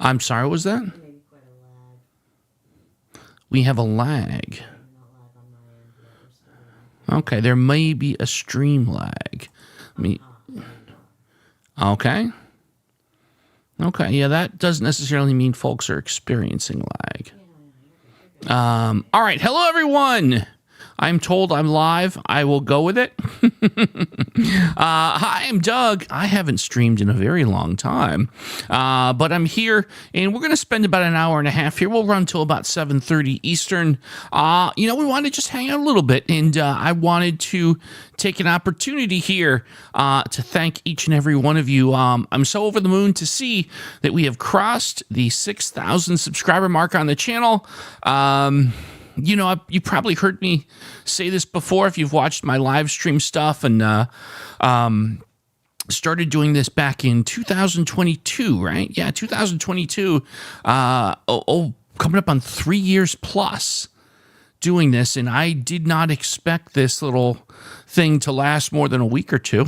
I'm sorry, what was that? Maybe quite a lag. We have a lag. Not lag on my end yet. We're still waiting. Okay, there may be a stream lag. There you go. Okay. Okay, yeah, that doesn't necessarily mean folks are experiencing lag. All right, hello everyone. I'm told I'm live. I will go with it. Hi, I'm Doug. I haven't streamed in a very long time, but I'm here, and we're going to spend about an hour and a half here. We'll run till about 7:30 Eastern. We want to just hang out a little bit, and I wanted to take an opportunity here to thank each and every one of you. I'm so over the moon to see that we have crossed the 6,000 subscriber mark on the channel. You probably heard me say this before if you've watched my live stream stuff, and started doing this back in 2022, right? Yeah, 2022. Coming up on 3 years plus doing this, and I did not expect this little thing to last more than a week or two.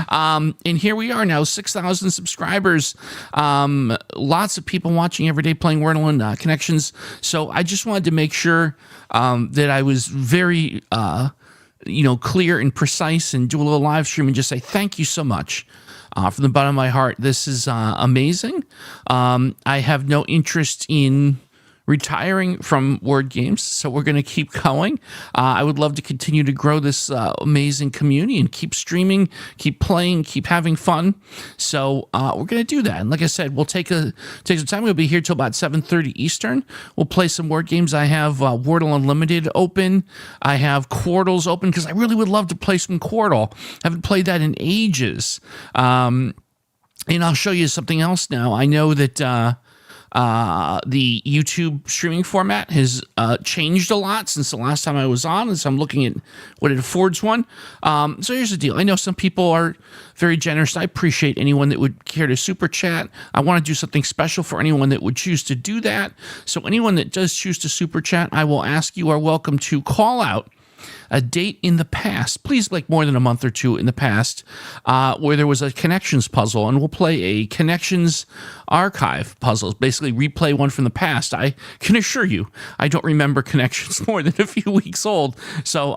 And here we are now, 6,000 subscribers. Lots of people watching every day playing Wordle and Connections. So I just wanted to make sure that I was very, clear and precise, and do a little live stream and just say thank you so much. From the bottom of my heart, this is amazing. I have no interest in retiring from word games, so we're going to keep going. I would love to continue to grow this amazing community and keep streaming, keep playing, keep having fun. So we're going to do that. And like I said, we'll take some time. We'll be here till about 7:30 Eastern. We'll play some word games. I have Wordle Unlimited open. I have Quordles open because I really would love to play some Quordle. I haven't played that in ages. And I'll show you something else now. I know that the YouTube streaming format has changed a lot since the last time I was on, and so I'm looking at what it affords one. So here's the deal. I know some people are very generous. I appreciate anyone that would care to super chat. I want to do something special for anyone that would choose to do that. So anyone that does choose to super chat, I will ask you are welcome to call out a date in the past, please, like more than a month or two in the past, where there was a connections puzzle, and we'll play a connections archive puzzle, basically replay one from the past. I can assure you, I don't remember connections more than a few weeks old, so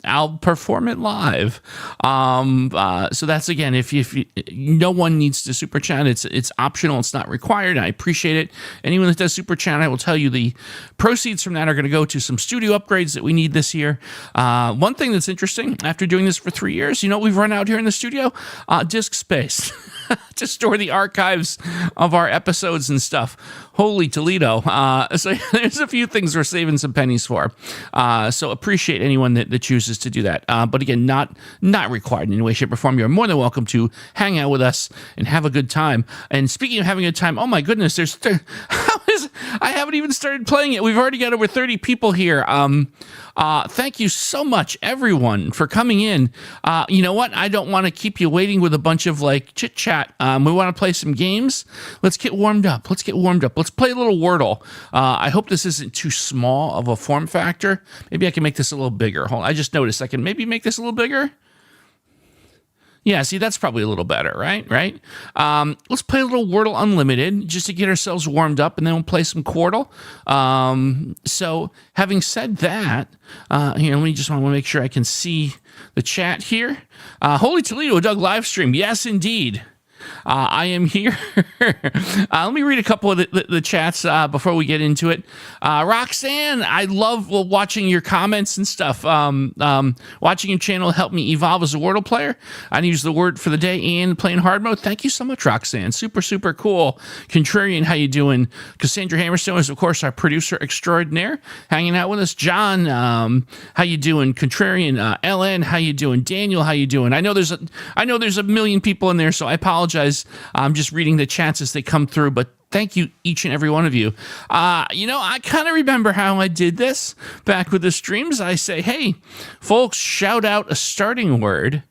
I'll perform it live. So that's, again, if no one needs to super chat, it's optional, it's not required. I appreciate it. Anyone that does super chat, I will tell you the proceeds from that are going to go to some studio upgrades that we need this year. One thing that's interesting, after doing this for 3 years, we've run out here in the studio, disk space to store the archives of our episodes and stuff. Holy Toledo. So there's a few things we're saving some pennies for. So appreciate anyone that chooses to do that. But again, not required in any way, shape, or form. You're more than welcome to hang out with us and have a good time. And speaking of having a good time, oh my goodness, I haven't even started playing it. We've already got over 30 people here. Thank you so much, everyone, for coming in. You know what? I don't want to keep you waiting with a bunch of chit chat. We want to play some games. Let's get warmed up. Let's play a little Wordle. I hope this isn't too small of a form factor. Maybe I can make this a little bigger. Hold on, I just noticed I can maybe make this a little bigger. Yeah, see, that's probably a little better, right? Let's play a little Wordle Unlimited just to get ourselves warmed up, and then we'll play some Quordle. So having said that, let me just want to make sure I can see the chat here. Holy Toledo, Doug live stream. Yes, indeed. I am here. Let me read a couple of the chats before we get into it. Roxanne, I love watching your comments and stuff. Watching your channel helped me evolve as a Wordle player. I use the word for the day and playing hard mode. Thank you so much, Roxanne. Super, super cool. Contrarian, how you doing? Cassandra Hammerstone is, of course, our producer extraordinaire, hanging out with us. John, how you doing? Contrarian, LN, how you doing? Daniel, how you doing? I know there's a million people in there, so I apologize. I'm just reading the chats as they come through, but thank you, each and every one of you. I kind of remember how I did this back with the streams. I say, hey, folks, shout out a starting word,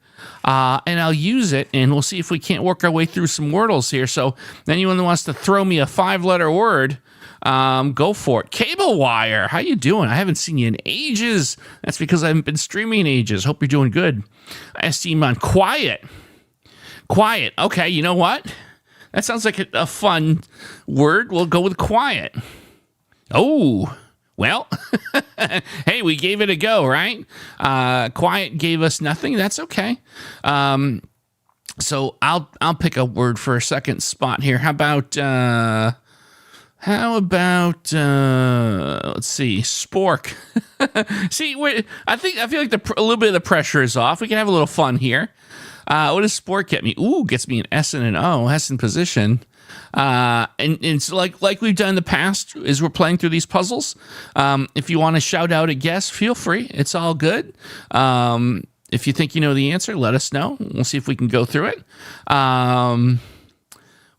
and I'll use it, and we'll see if we can't work our way through some Wordles here. So anyone that wants to throw me a 5-letter word, go for it. Cable wire, how you doing? I haven't seen you in ages. That's because I haven't been streaming in ages. Hope you're doing good. I see him on quiet. Quiet. Okay, you know what? That sounds like a fun word. We'll go with quiet. Oh, well, hey, we gave it a go, right? Quiet gave us nothing. That's okay. So I'll pick a word for a second spot here. How about let's see, spork. See, I feel like a little bit of the pressure is off. We can have a little fun here. What does spork get me? Ooh, gets me an S and an O. S in position. And it's like we've done in the past as we're playing through these puzzles. If you want to shout out a guess, feel free. It's all good. If you think you know the answer, let us know. We'll see if we can go through it.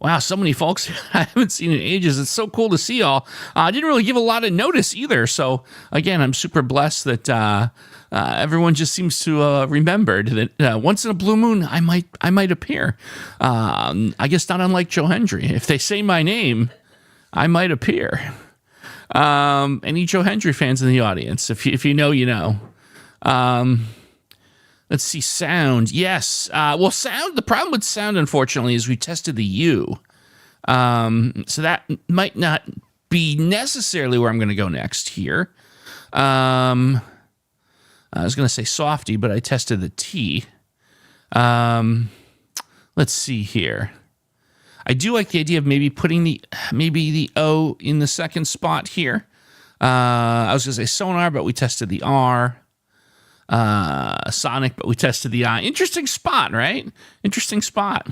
Wow, so many folks I haven't seen in ages. It's so cool to see y'all. I didn't really give a lot of notice either. So, again, I'm super blessed that everyone just seems to remembered that once in a blue moon, I might appear. I guess not unlike Joe Hendry. If they say my name, I might appear. Any Joe Hendry fans in the audience? If you know, you know. Let's see, sound. Yes. Well, sound, the problem with sound, unfortunately, is we tested the U. So that might not be necessarily where I'm going to go next here. I was going to say softy, but I tested the T. Let's see here. I do like the idea of maybe putting maybe the O in the second spot here. I was going to say sonar, but we tested the R. Sonic, but we tested the I. Interesting spot, right? Interesting spot.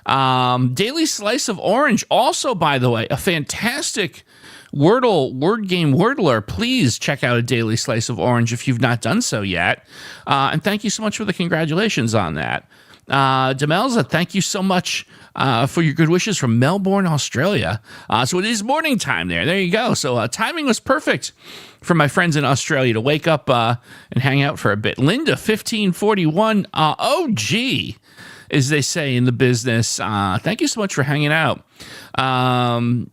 Daily Slice of Orange, also, by the way, a fantastic Wordle word game Wordler. Please check out a Daily Slice of Orange if you've not done so yet. And thank you so much for the congratulations on that. Demelza, thank you so much for your good wishes from Melbourne, Australia. So it is morning time there. There you go. So timing was perfect for my friends in Australia to wake up and hang out for a bit. Linda, 1541, OG, as they say in the business. Thank you so much for hanging out. Joan.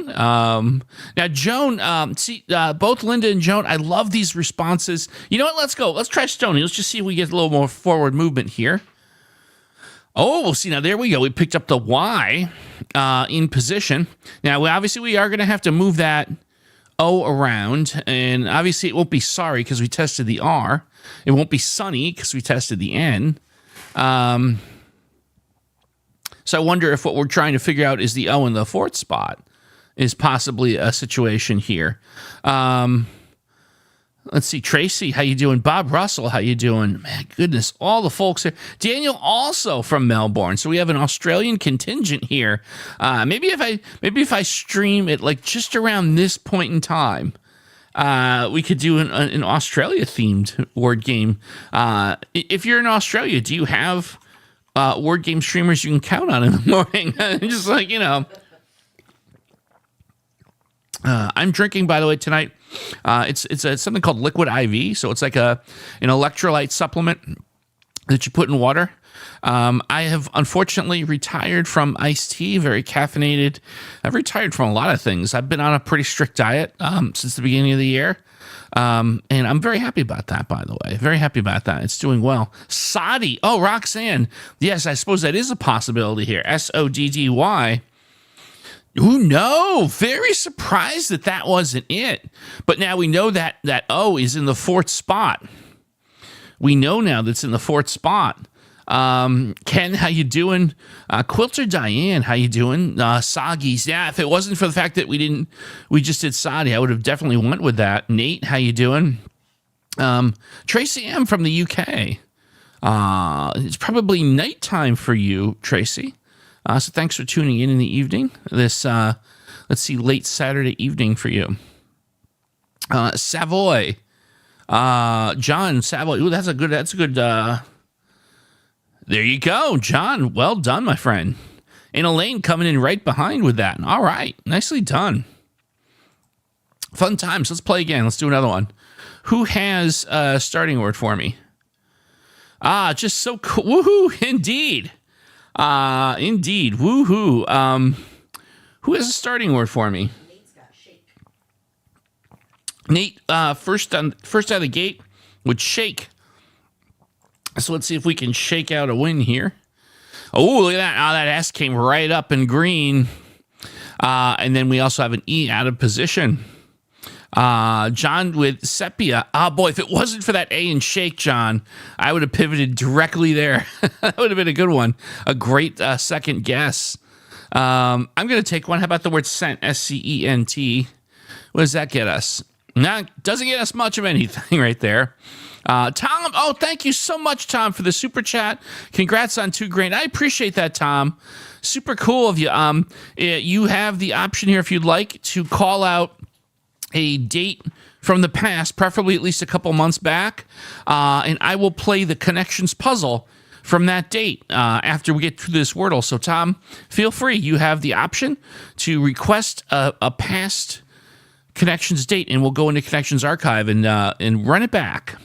Now, Joan, see, both Linda and Joan, I love these responses. You know what? Let's go. Let's try Stony. Let's just see if we get a little more forward movement here. Oh, we'll see. Now, there we go. We picked up the Y in position. Now, we are going to have to move that O around, and obviously it won't be sorry because we tested the R. It won't be sunny because we tested the N. So I wonder if what we're trying to figure out is the O in the fourth spot is possibly a situation here. Let's see, Tracy, how you doing? Bob Russell, how you doing? Man, goodness, all the folks here. Daniel, also from Melbourne. So we have an Australian contingent here. Maybe if I stream it like just around this point in time, we could do an Australia-themed word game. If you're in Australia, do you have word game streamers you can count on in the morning? Just like, you know. I'm drinking, by the way, tonight. It's something called Liquid IV. So it's like an electrolyte supplement that you put in water. I have unfortunately retired from iced tea, very caffeinated. I've retired from a lot of things. I've been on a pretty strict diet since the beginning of the year. And I'm very happy about that, by the way. Very happy about that. It's doing well. Soddy. Oh, Roxanne. Yes, I suppose that is a possibility here. SODDY. Ooh, no, very surprised that wasn't it. But now we know that O is in the fourth spot. We know now that's in the fourth spot. Ken, how you doing? Quilter Diane, how you doing? Soggies, yeah, if it wasn't for the fact that we just did Soddy, I would have definitely went with that. Nate, how you doing? Tracy M from the UK. It's probably nighttime for you, Tracy. So thanks for tuning in the evening. This, let's see, late Saturday evening for you. Savoy, John Savoy. Ooh, that's a good. There you go, John. Well done, my friend. And Elaine coming in right behind with that. All right, nicely done. Fun times. Let's play again. Let's do another one. Who has a starting word for me? Just so cool. Woohoo! Indeed. Indeed. Woohoo. Who has a starting word for me? Nate's got shake. Nate, first out of the gate would shake. So let's see if we can shake out a win here. Oh, look at that. Oh, that S came right up in green. And then we also have an E out of position. John with sepia. Boy, if it wasn't for that A in shake, John, I would have pivoted directly there. That would have been a good one. A great second guess. I'm going to take one. How about the word scent? S-C-E-N-T. What does that get us? Nah, doesn't get us much of anything right there. Tom, thank you so much, Tom, for the super chat. Congrats on $2,000. I appreciate that, Tom. Super cool of you. You have the option here, if you'd like, to call out a date from the past, preferably at least a couple months back, and I will play the connections puzzle from that date after we get through this Wordle. So, Tom, feel free. You have the option to request a past connections date, and we'll go into connections archive and run it back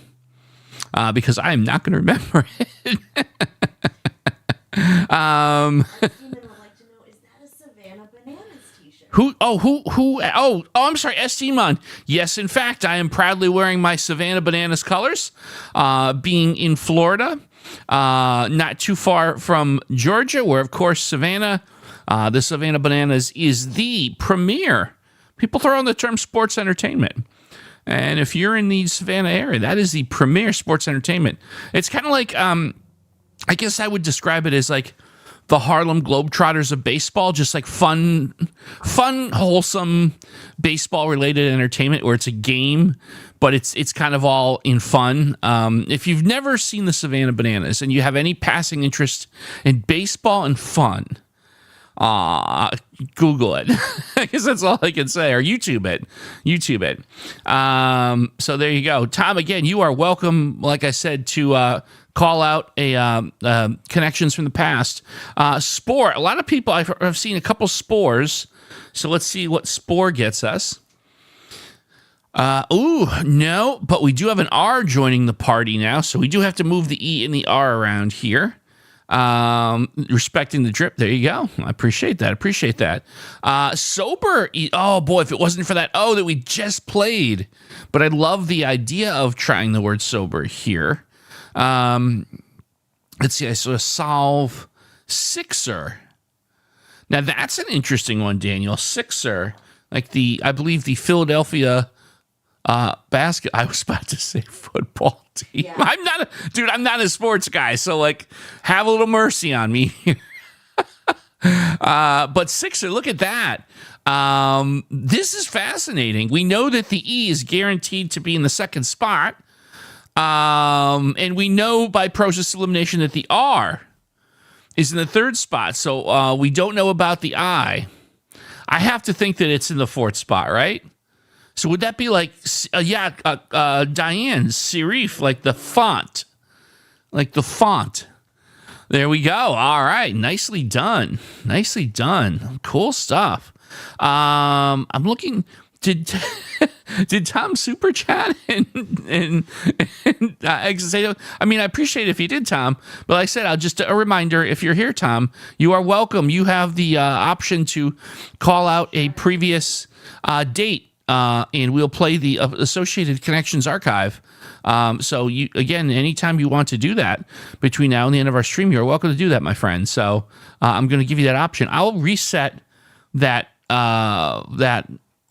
because I am not going to remember it. Would like to know, is that a Savannah Bananas t-shirt? I'm sorry, Esteemon. Yes, in fact, I am proudly wearing my Savannah Bananas colors, being in Florida, not too far from Georgia, where, of course, Savannah, the Savannah Bananas is the premier. People throw in the term sports entertainment. And if you're in the Savannah area, that is the premier sports entertainment. It's kind of like, I guess I would describe it as like the Harlem Globetrotters of baseball, just like fun, wholesome baseball-related entertainment where it's a game, but it's kind of all in fun. If you've never seen the Savannah Bananas and you have any passing interest in baseball and fun, Google it. I guess that's all I can say, or YouTube it. So there you go. Tom, again, you are welcome, like I said, to call out a connections from the past. Spore. A lot of people, I've seen a couple spores. So let's see what spore gets us. No, but we do have an R joining the party now. So we do have to move the E and the R around here. Respecting the drip. There you go. I appreciate that. Sober. Oh boy, if it wasn't for that that we just played, but I love the idea of trying the word sober here. Let's see. I saw solve Sixer. Now that's an interesting one, Daniel. Sixer, like I believe the Philadelphia basket. I was about to say football team. Yeah. I'm not a sports guy, so like have a little mercy on me here. But Sixer, look at that. This is fascinating. We know that the E is guaranteed to be in the second spot. And we know by process elimination that the R is in the third spot. So we don't know about the I. I have to think that it's in the fourth spot, right? So would that be like, Diane, serif, like the font. There we go. All right. Nicely done. Cool stuff. I'm looking, did Tom super chat and say, I mean, I appreciate it if you did, Tom, but like I said, I'll just, a reminder, if you're here, Tom, you are welcome. You have the option to call out a previous date. And we'll play the associated connections archive. So you, again, anytime you want to do that between now and the end of our stream, you're welcome to do that, my friend. So I'm going to give you that option. I'll reset that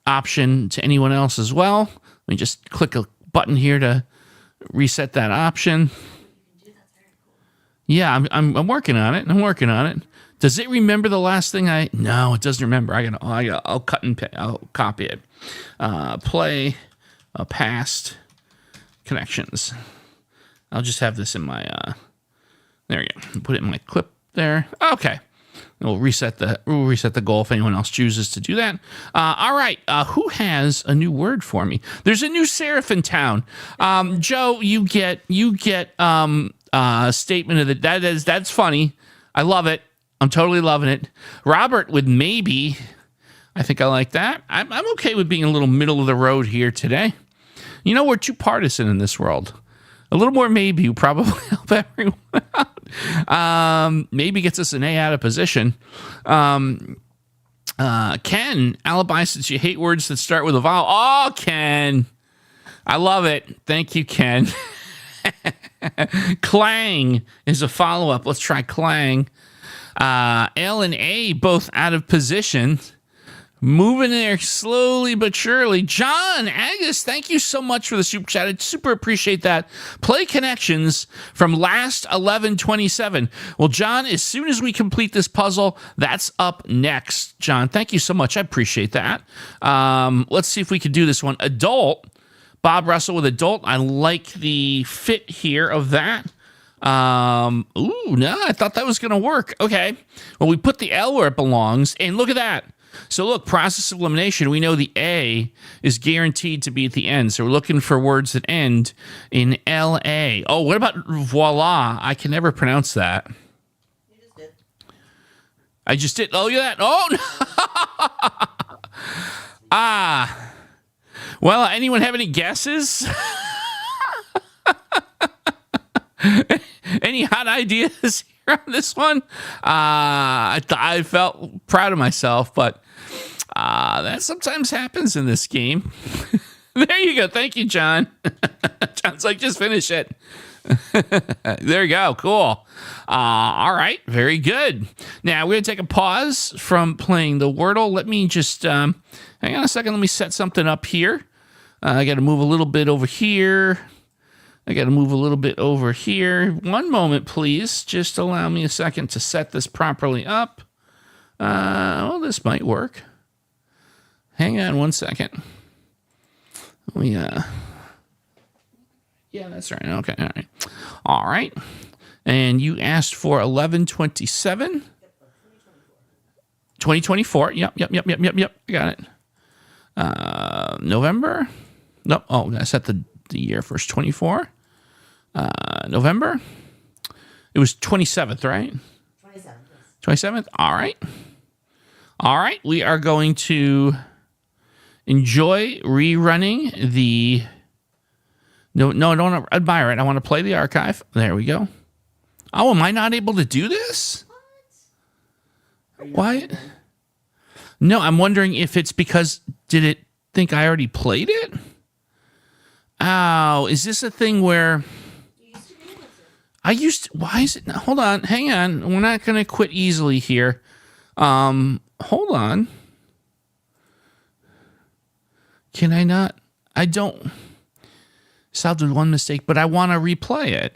option to anyone else as well. Let me just click a button here to reset that option. Yeah, I'm working on it. Does it remember the last thing No, it doesn't remember. I'll cut and I'll copy it. Play past connections. I'll just have this in my there we go. Put it in my clip there. Okay. We'll reset the goal if anyone else chooses to do that. All right. Who has a new word for me? There's a new serif in town. Joe, you get a statement of that's funny. I love it. I'm totally loving it. Robert with maybe. I think I like that. I'm okay with being a little middle of the road here today. You know, we're too partisan in this world. A little more maybe would probably help everyone out. Maybe gets us an A out of position. Ken, alibi since you hate words that start with a vowel. Oh, Ken. I love it. Thank you, Ken. Clang is a follow-up. Let's try clang. L and A both out of position. Moving there slowly but surely. John Agus, thank you so much for the super chat. I super appreciate that. Play connections from last 11:27. Well, John, as soon as we complete this puzzle, that's up next. John, thank you so much. I appreciate that. Let's see if we can do this one. Adult. Bob Russell with adult. I like the fit here of that. Ooh, no, I thought that was going to work. Okay. Well, we put the L where it belongs, and look at that. So look, process of elimination, we know the A is guaranteed to be at the end. So we're looking for words that end in L-A. Oh, what about voila? I can never pronounce that. You just did. I just did. Oh, yeah. Oh, no. Well, anyone have any guesses? Any hot ideas here on this one? I felt proud of myself, but that sometimes happens in this game. There you go. Thank you, John. John's like, just finish it. There you go. Cool. All right. Very good. Now, we're going to take a pause from playing the Wordle. Let me just hang on a second. Let me set something up here. I got to move a little bit over here. I got to move a little bit over here. One moment, please. Just allow me a second to set this properly up. Well, this might work. Hang on one second. Yeah, that's right. Okay, all right. All right. And you asked for 11/27. 2024. Yep. I got it. November. Nope. Oh, I set the year first. 24. November. It was 27th, right? 27th. 27th. All right. We are going to enjoy rerunning the. No, don't admire it. I want to play the archive. There we go. Oh, am I not able to do this? Why? No, I'm wondering if it's because did it think I already played it? Oh, is this a thing where why is it? Hold on, hang on. We're not going to quit easily here. Hold on. Can I not? I don't. Solved with one mistake, but I want to replay it.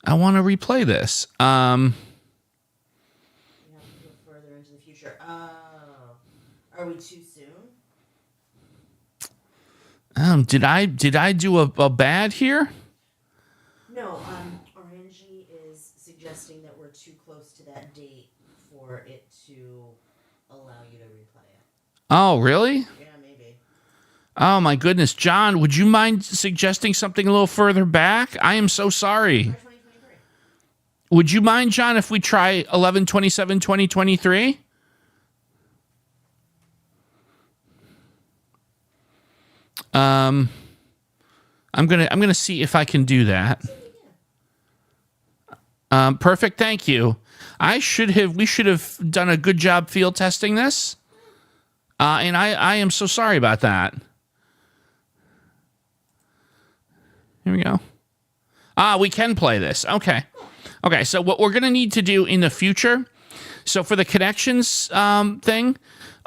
I want to replay this. You have to go further into the future. Oh. Are we too soon? Did I do a bad here? No, Orangey is suggesting that we're too close to that date for it to allow you to replay it. Oh, really? Yeah, maybe. Oh, my goodness. John, would you mind suggesting something a little further back? I am so sorry. 2023. Would you mind, John, if we try 11/27/2023? I'm gonna see if I can do that. Perfect. Thank you. We should have done a good job field testing this. And I am so sorry about that. Here we go. We can play this. Okay. So what we're gonna need to do in the future. So for the connections thing,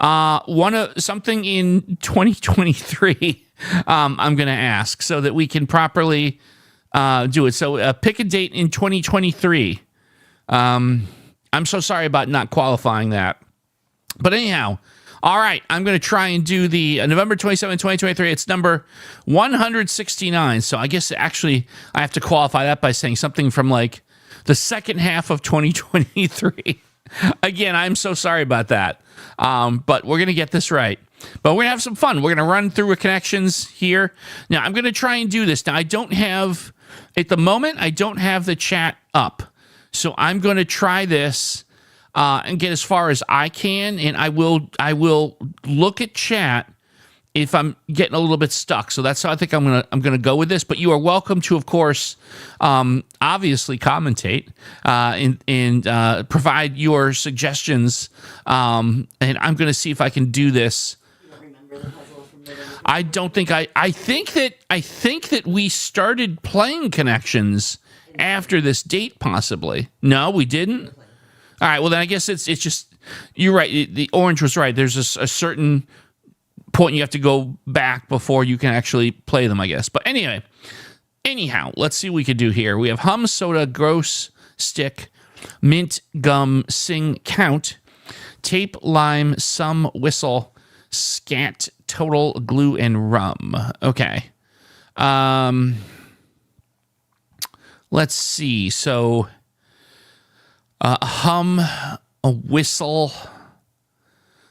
something in 2023. I'm going to ask so that we can properly do it. So pick a date in 2023. I'm so sorry about not qualifying that. But anyhow, all right, I'm going to try and do the November 27, 2023. It's number 169. So I guess actually I have to qualify that by saying something from like the second half of 2023. Again, I'm so sorry about that. But we're going to get this right. But we're going to have some fun. We're going to run through connections here. Now, I'm going to try and do this. Now, at the moment, I don't have the chat up. So I'm going to try this and get as far as I can. And I will look at chat if I'm getting a little bit stuck. So that's how I think I'm gonna go with this. But you are welcome to, of course, obviously commentate and provide your suggestions. And I'm gonna see if I can do this. You don't remember the puzzle from the I don't think I think that we started playing connections after this date, possibly. No, we didn't. All right. Well, then I guess it's just you're right. The orange was right. There's a certain point you have to go back before you can actually play them, I guess. But anyhow, let's see what we could do here. We have hum, soda, gross, stick, mint, gum, sing, count, tape, lime, sum, whistle, scat, total, glue, and rum. Okay. Let's see. So, hum, a whistle,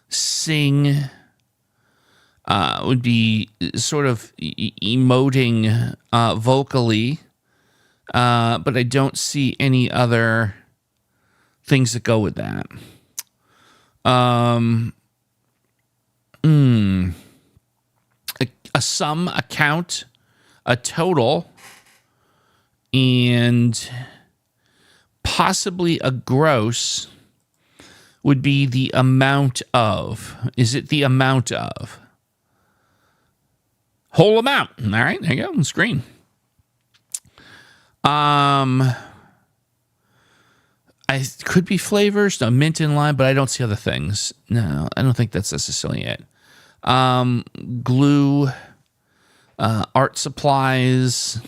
sing would be sort of emoting vocally, but I don't see any other things that go with that. A sum, a count, a total, and possibly a gross would be the amount of. Is it the amount of? Whole amount. All right, there you go. It's green. I could be flavors, no, mint and lime, but I don't see other things. No, I don't think that's necessarily it. Glue, art supplies.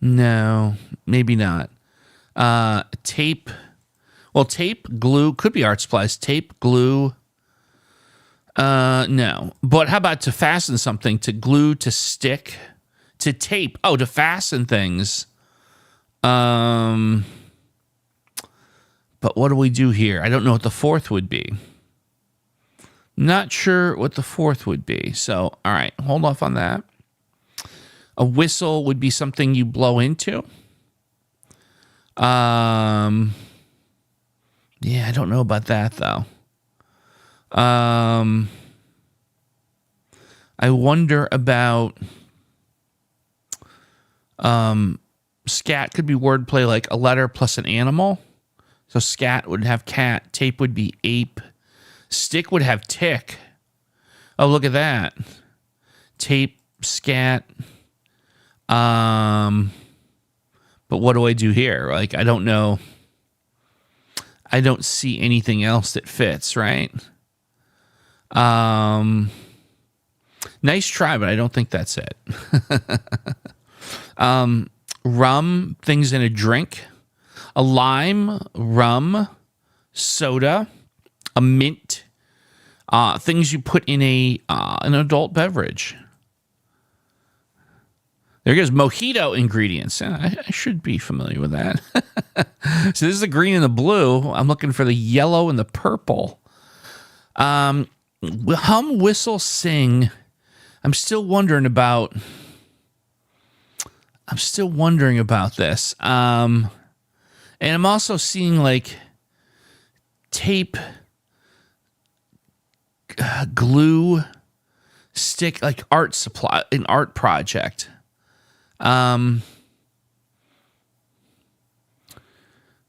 No, maybe not. Tape. Well, tape, glue, could be art supplies. Tape, glue. No. But how about to fasten something? To glue, to stick, to tape. Oh, to fasten things. But what do we do here? I don't know what the fourth would be. Not sure what the fourth would be. So, all right, hold off on that. A whistle would be something you blow into. Yeah, I don't know about that, though. I wonder about scat could be wordplay like a letter plus an animal. So scat would have cat, tape would be ape, stick would have tick. Oh, look at that. Tape, scat. But what do I do here? Like, I don't know. I don't see anything else that fits, right? Nice try, but I don't think that's it. Rum, things in a drink. A lime, rum, soda, a mint, things you put in an adult beverage. There goes mojito ingredients. I should be familiar with that. So this is the green and the blue. I'm looking for the yellow and the purple. Hum, whistle, sing. I'm still wondering about this. And I'm also seeing like tape, glue, stick, like art supply, an art project.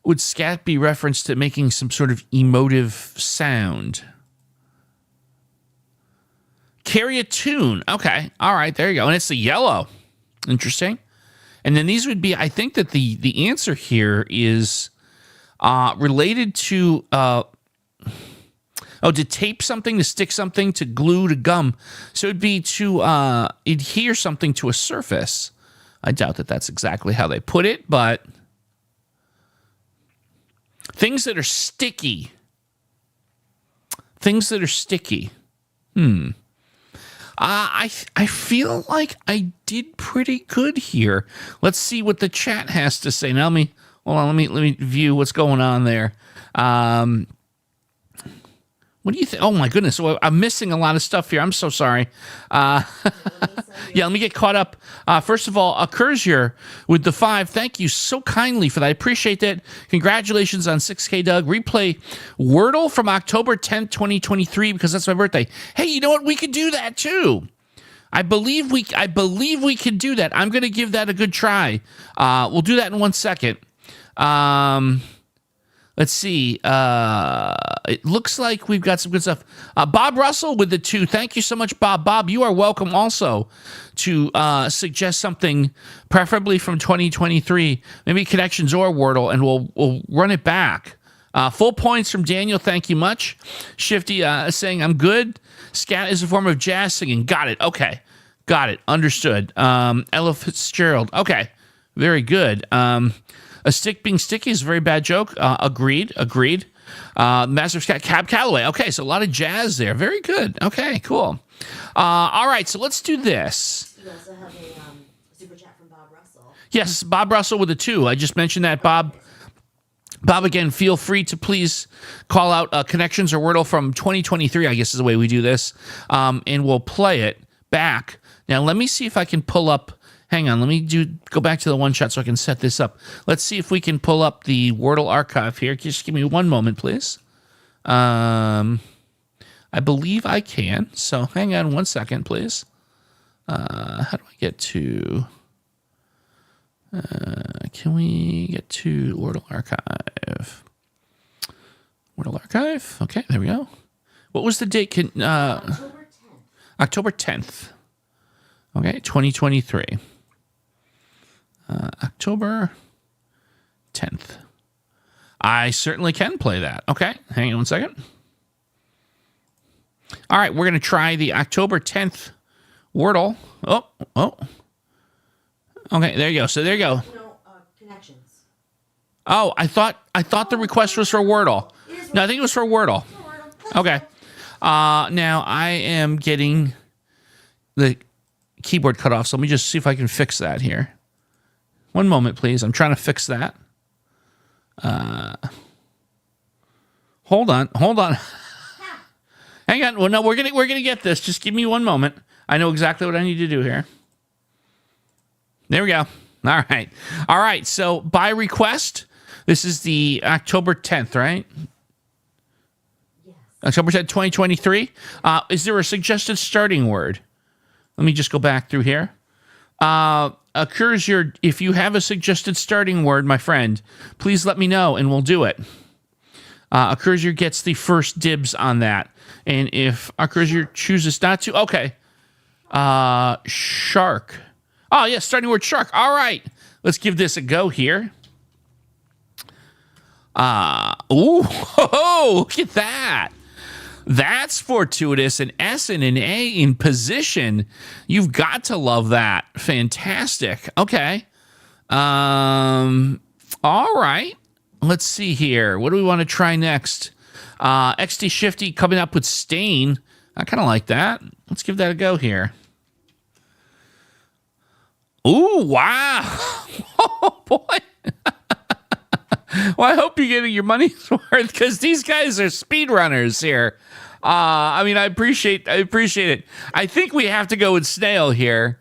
Would scat be referenced to making some sort of emotive sound? Carry a tune. Okay. All right. There you go. And it's the yellow. Interesting. And then these would be, I think that the answer here is related to, to tape something, to stick something, to glue, to gum. So it'd be to adhere something to a surface. I doubt that that's exactly how they put it, but things that are sticky. Things that are sticky. I feel like I did pretty good here. Let's see what the chat has to say. Now let me view what's going on there. What do you think? Oh my goodness, so I'm missing a lot of stuff here. I'm so sorry. Yeah, let me get caught up. First of all, Kurzure with the 5. Thank you so kindly for that. I appreciate that. Congratulations on 6K, Doug. Replay Wordle from October 10th, 2023, because that's my birthday. Hey, you know what? We could do that too. I believe we can do that. I'm going to give that a good try. We'll do that in 1 second. Let's see. It looks like we've got some good stuff. Bob Russell with the 2. Thank you so much, Bob. Bob, you are welcome also to suggest something, preferably from 2023, maybe Connections or Wordle, and we'll run it back. Full points from Daniel. Thank you much. Shifty saying, I'm good. Scat is a form of jazz singing. Got it. Okay. Got it. Understood. Ella Fitzgerald. Okay. Very good. A stick being sticky is a very bad joke. Agreed. Master of Scat, Cab Calloway. Okay, so a lot of jazz there. Very good. Okay, cool. All right, so let's do this. You also have a super chat from Bob Russell. Yes, Bob Russell with a 2. I just mentioned that, Bob. Bob, again, feel free to please call out Connections or Wordle from 2023, I guess is the way we do this, and we'll play it back. Now, let me see if I can pull up. Hang on, let me go back to the one shot so I can set this up. Let's see if we can pull up the Wordle archive here. Just give me one moment, please. I believe I can, so hang on one second, please. How do I get to... can we get to Wordle archive? Wordle archive? Okay, there we go. What was the date? October 10th. October 10th. Okay, 2023. October 10th. I certainly can play that. Okay, hang on one second. All right, we're going to try the October 10th Wordle. Oh. Okay, there you go. So there you go. No, Connections. Oh, I thought the request was for Wordle. No, I think it was for Wordle. Okay. Now I am getting the keyboard cut off, so let me just see if I can fix that here. One moment, please. I'm trying to fix that. Hold on. Hang on. Well, no, we're gonna get this. Just give me one moment. I know exactly what I need to do here. There we go. All right. So by request, this is the October 10th, right? Yes. October 10th, 2023. Is there a suggested starting word? Let me just go back through here. If you have a suggested starting word, my friend, please let me know and we'll do it. Accursier gets the first dibs on that. And if Accursier chooses not to, okay. Shark. Oh, yeah, starting word shark. All right. Let's give this a go here. Look at that. That's fortuitous. An S and an A in position. You've got to love that. Fantastic. Okay. All right. Let's see here. What do we want to try next? XT Shifty coming up with Stain. I kind of like that. Let's give that a go here. Ooh, wow. Oh, boy. Well, I hope you're getting your money's worth because these guys are speedrunners here. I appreciate it. I think we have to go with Snail here.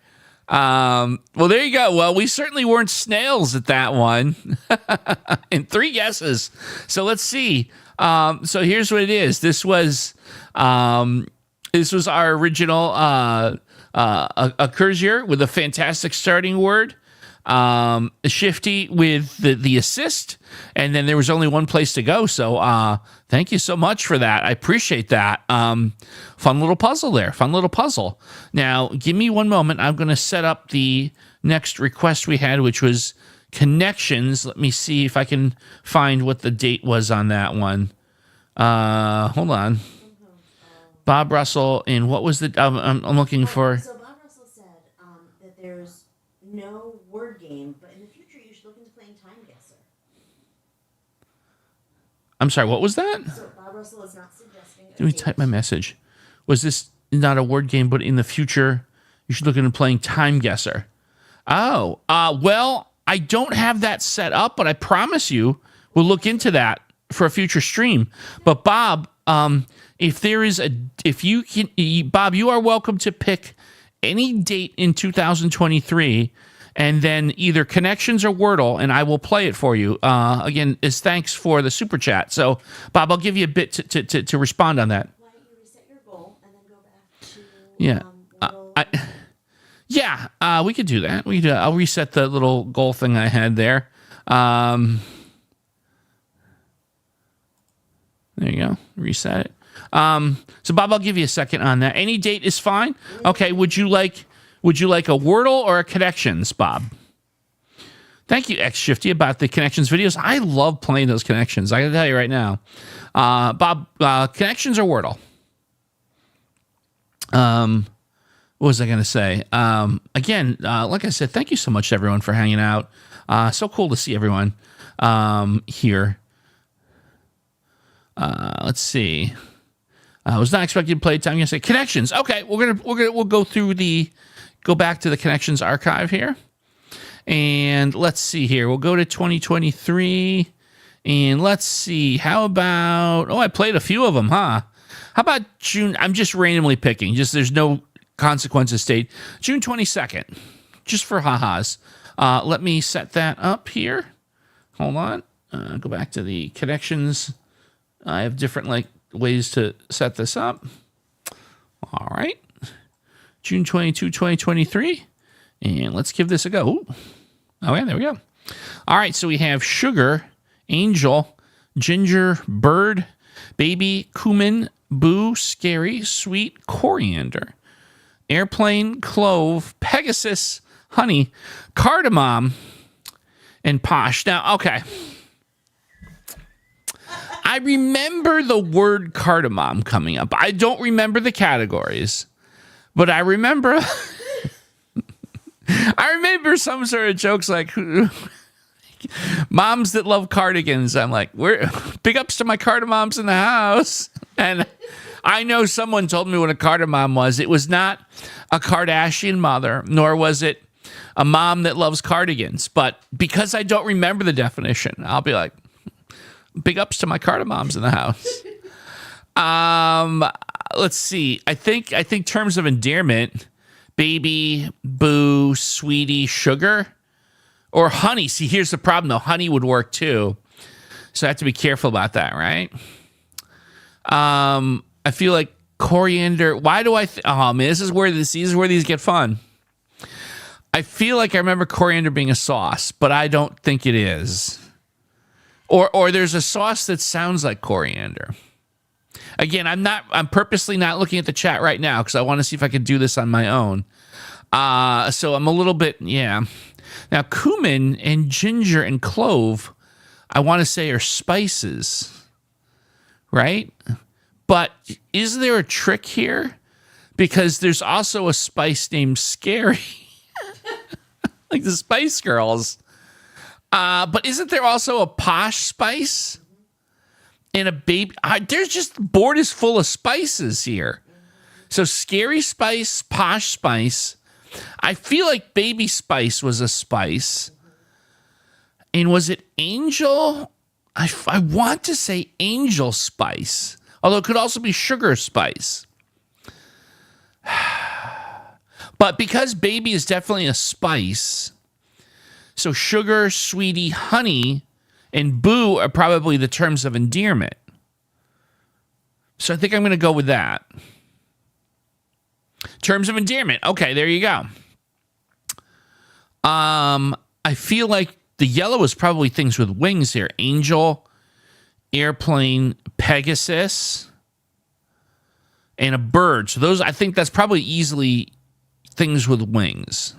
Well, there you go. Well, we certainly weren't snails at that one. In 3 guesses. So let's see. So here's what it is. This was our original Accursier with a fantastic starting word. Shifty with the assist, and then there was only one place to go. So thank you so much for that. I appreciate that. Fun little puzzle there. Fun little puzzle. Now, give me one moment. I'm going to set up the next request we had, which was Connections. Let me see if I can find what the date was on that one. Hold on. Bob Russell, and what was the... I'm looking for... So Bob Russell said that there's no word game, but in the future you should look into playing Time Guesser. I'm sorry, what was that? So Bob Russell is not suggesting... Let me type my message. Was this not a word game, but in the future you should look into playing Time Guesser? Oh, well, I don't have that set up, but I promise you we'll look into that for a future stream. But Bob, Bob, you are welcome to pick any date in 2023 and then either Connections or Wordle, and I will play it for you. Again, as thanks for the super chat. So, Bob, I'll give you a bit to respond on that. Why don't you reset your goal and then go back to Wordle? We could do that. I'll reset the little goal thing I had there. go. Reset it. So Bob, I'll give you a second on that. Any date is fine. Okay. Would you like a Wordle or a Connections, Bob? Thank you, X Shifty, about the Connections videos. I love playing those Connections. I got to tell you right now, Bob, Connections or Wordle? What was I going to say? Again, like I said, thank you so much to everyone for hanging out. So cool to see everyone here. Let's see. I was not expecting to play time. You say Connections. Okay, we'll go back to the Connections archive here, and let's see here. We'll go to 2023, and let's see. How about? Oh, I played a few of them, huh? How about June? I'm just randomly picking. Just there's no consequences state. June 22nd, just for ha-has. Let me set that up here. Hold on. Go back to the Connections. I have different ways to set this up. All right. June 22, 2023. And let's give this a go. Ooh. Okay, there we go. All right, so we have Sugar, Angel, Ginger, Bird, Baby, Cumin, Boo, Scary, Sweet, Coriander, Airplane, Clove, Pegasus, Honey, Cardamom, and Posh. Now, okay. I remember the word cardamom coming up. I don't remember the categories, but I remember I remember some sort of jokes like moms that love cardigans. I'm like, we're big ups to my cardamoms in the house. And I know someone told me what a cardamom was. It was not a Kardashian mother, nor was it a mom that loves cardigans. But because I don't remember the definition, I'll be like, big ups to my cardamoms in the house. Let's see. I think terms of endearment, baby, boo, sweetie, sugar, or honey. See, here's the problem though. Honey would work too. So I have to be careful about that, right? I feel like coriander. Why do I? Oh man, this is where these get fun. I feel like I remember coriander being a sauce, but I don't think it is. Or there's a sauce that sounds like coriander. Again, I'm purposely not looking at the chat right now because I want to see if I can do this on my own. So I'm a little bit, yeah. Now, cumin and ginger and clove, I want to say are spices, right? But is there a trick here? Because there's also a spice named Scary, like the Spice Girls. But isn't there also a posh spice and a baby? There's just the board is full of spices here. So Scary Spice, Posh Spice. I feel like Baby Spice was a spice. And was it Angel? I want to say Angel Spice, although it could also be Sugar Spice. But because Baby is definitely a spice, so sugar, sweetie, honey, and boo are probably the terms of endearment. So I think I'm going to go with that. Terms of endearment. Okay, there you go. I feel like the yellow is probably things with wings here. Angel, airplane, Pegasus, and a bird. So those, I think that's probably easily things with wings.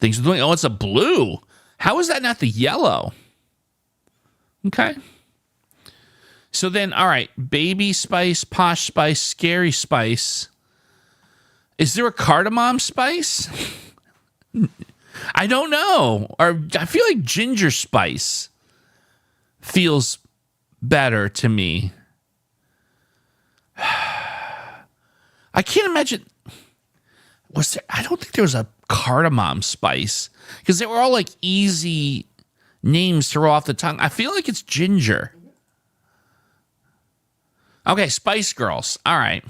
Things with wings. Oh, it's a blue. How is that not the yellow? Okay. So then, all right, Baby Spice, Posh Spice, Scary Spice. Is there a cardamom spice? I don't know. Or I feel like Ginger Spice feels better to me. I can't imagine. Was there? I don't think there was a cardamom spice because they were all like easy names to roll off the tongue. I feel like it's ginger. Okay, Spice Girls. All right.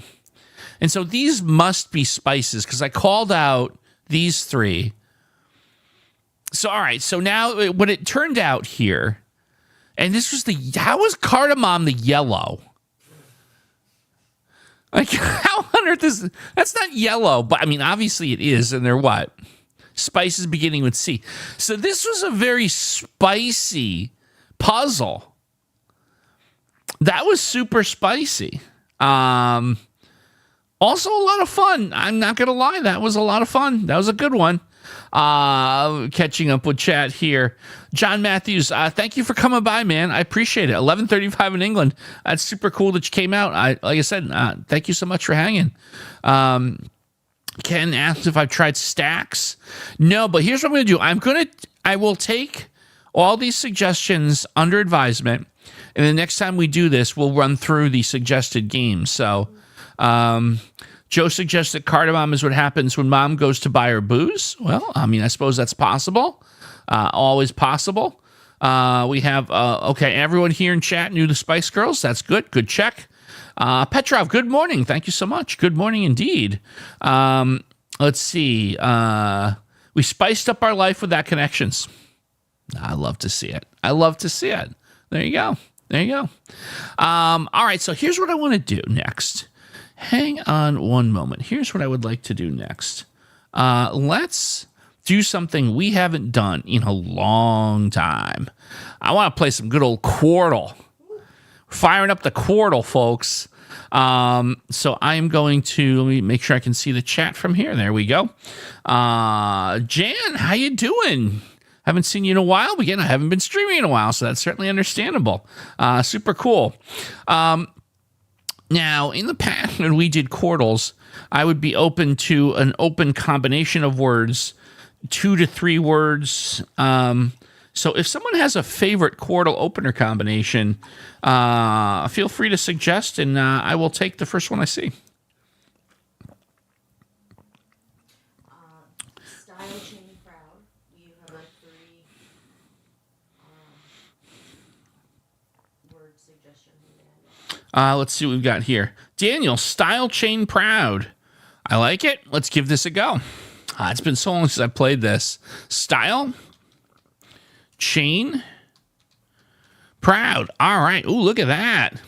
And so these must be spices because I called out these three. So, all right. So now what it turned out here, and this was how was cardamom the yellow? Like, how on earth is, that's not yellow, but I mean, obviously it is. And they're what? Spices beginning with C. So this was a very spicy puzzle. That was super spicy. Also a lot of fun. I'm not going to lie. That was a lot of fun. That was a good one. Catching up with chat here. John Matthews, thank you for coming by, man. I appreciate it. 11:35 in England. That's super cool that you came out. Like I said, thank you so much for hanging. Ken asked if I've tried stacks. No, but here's what I'm going to do. I will take all these suggestions under advisement, and the next time we do this, we'll run through the suggested games. So, Joe suggests that cardamom is what happens when mom goes to buy her booze. Well, I mean, I suppose that's possible. Always possible. We have, okay, everyone here in chat knew the Spice Girls. That's good. Good check. Petrov, good morning. Thank you so much. Good morning indeed. Let's see. We spiced up our life with that Connections. I love to see it. I love to see it. There you go. There you go. All right, so here's what I want to do next. Hang on one moment. Here's what I would like to do next. Let's do something we haven't done in a long time. I want to play some good old Quordle. Firing up the Quordle, folks. So I am going to, let me make sure I can see the chat from here. There we go. Jan, how you doing? Haven't seen you in a while. Again, I haven't been streaming in a while, so that's certainly understandable. Super cool. Now, in the past, when we did Quordles, I would be open to an open combination of words, 2 to 3 words. So if someone has a favorite Quordle opener combination, feel free to suggest, and I will take the first one I see. Style chain proud. You have a 3 word suggestion. Let's see what we've got here. Daniel, style chain proud. I like it. Let's give this a go. It's been so long since I played this. Style chain proud. All right. Ooh, look at that.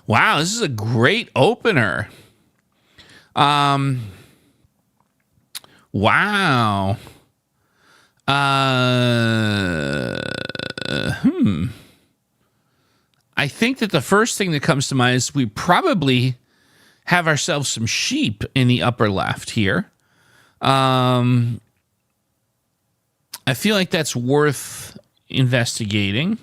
Wow, this is a great opener. Wow. I think that the first thing that comes to mind is we probably have ourselves some sheep in the upper left here. I feel like that's worth investigating.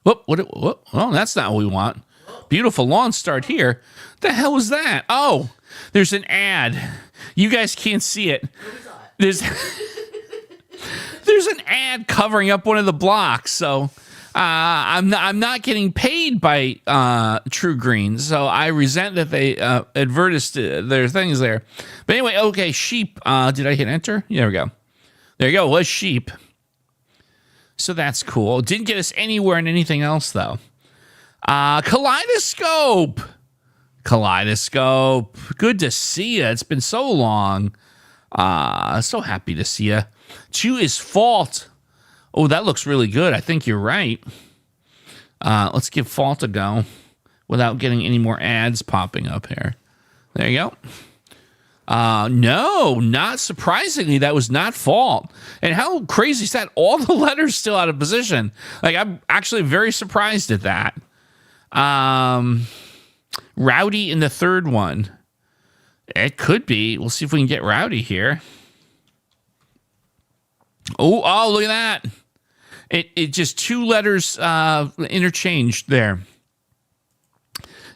Whoop, oh, that's not what we want. Beautiful lawn start here. The hell was that? Oh, there's an ad. You guys can't see it. There's an ad covering up one of the blocks. So I'm not getting paid by True Green. So I resent that they advertised their things there. But anyway, okay, sheep. Did I hit enter? There we go. There you go. It was sheep. So that's cool. Didn't get us anywhere in anything else, though. Kaleidoscope. Kaleidoscope. Good to see you. It's been so long. So happy to see you. 2 is fault. Oh, that looks really good. I think you're right. Let's give fault a go without getting any more ads popping up here. There you go. No, not surprisingly, that was not fault. And how crazy is that? All the letters still out of position. Like, I'm actually very surprised at that. Rowdy in the third one. It could be. We'll see if we can get Rowdy here. Oh, look at that. It just 2 letters interchanged there.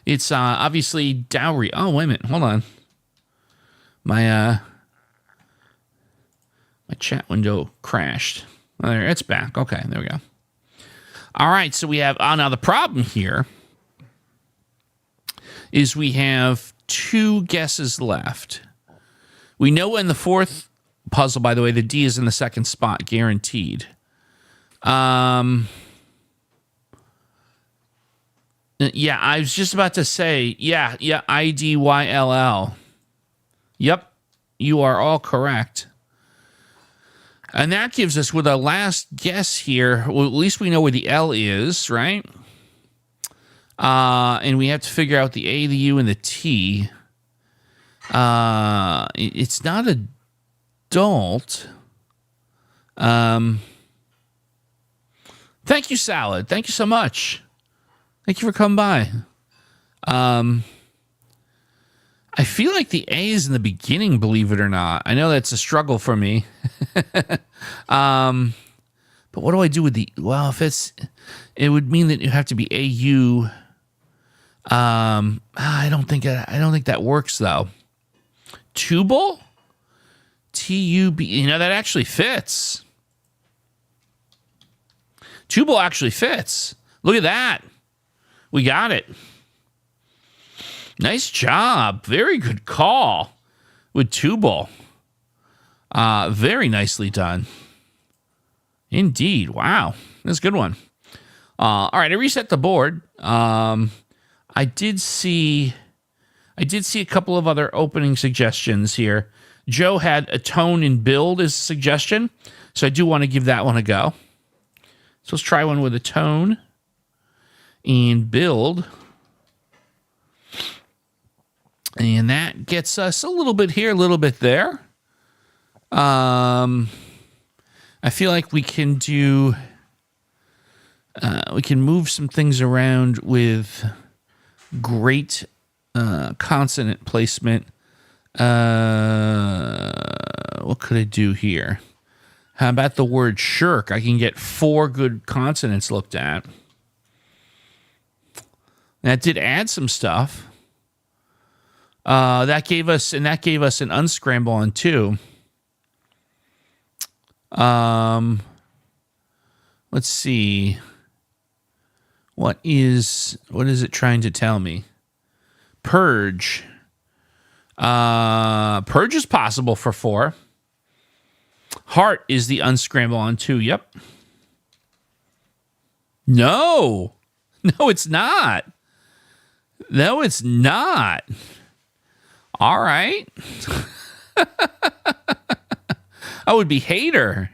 It's obviously dowry. Oh, wait a minute. Hold on. My chat window crashed. Oh, there, it's back. Okay, there we go. All right, so we have... now the problem here is we have 2 guesses left. We know in the 4th puzzle, by the way, the D is in the 2nd spot, guaranteed. Yeah, I was just about to say, yeah, IDYLL. Yep, you are all correct. And that gives us, with our last guess here, well, at least we know where the L is, right? And we have to figure out the A, the U, and the T. It's not adult. Thank you, Salad. Thank you so much. Thank you for coming by. I feel like the A is in the beginning, believe it or not. I know that's a struggle for me. But what do I do with the... Well, it would mean that you have to be AU. I don't think that works, though. Tubal? T-U-B... You know, that actually fits. Tubal actually fits. Look at that. We got it. Nice job. Very good call with Tubal. Very nicely done. Indeed. Wow. That's a good one. All right, I reset the board. I did see a couple of other opening suggestions here. Joe had a tone and build as a suggestion, so I do want to give that one a go. So let's try one with a tone and build. And that gets us a little bit here, a little bit there. I feel like we can do... we can move some things around with great consonant placement. What could I do here? How about the word shirk? I can get 4 good consonants looked at. That did add some stuff. That gave us an unscramble on 2. Let's see. What is it trying to tell me? Purge. Purge is possible for 4. Heart is the unscramble on 2. Yep. No, it's not. No, it's not. All right. I would be hater.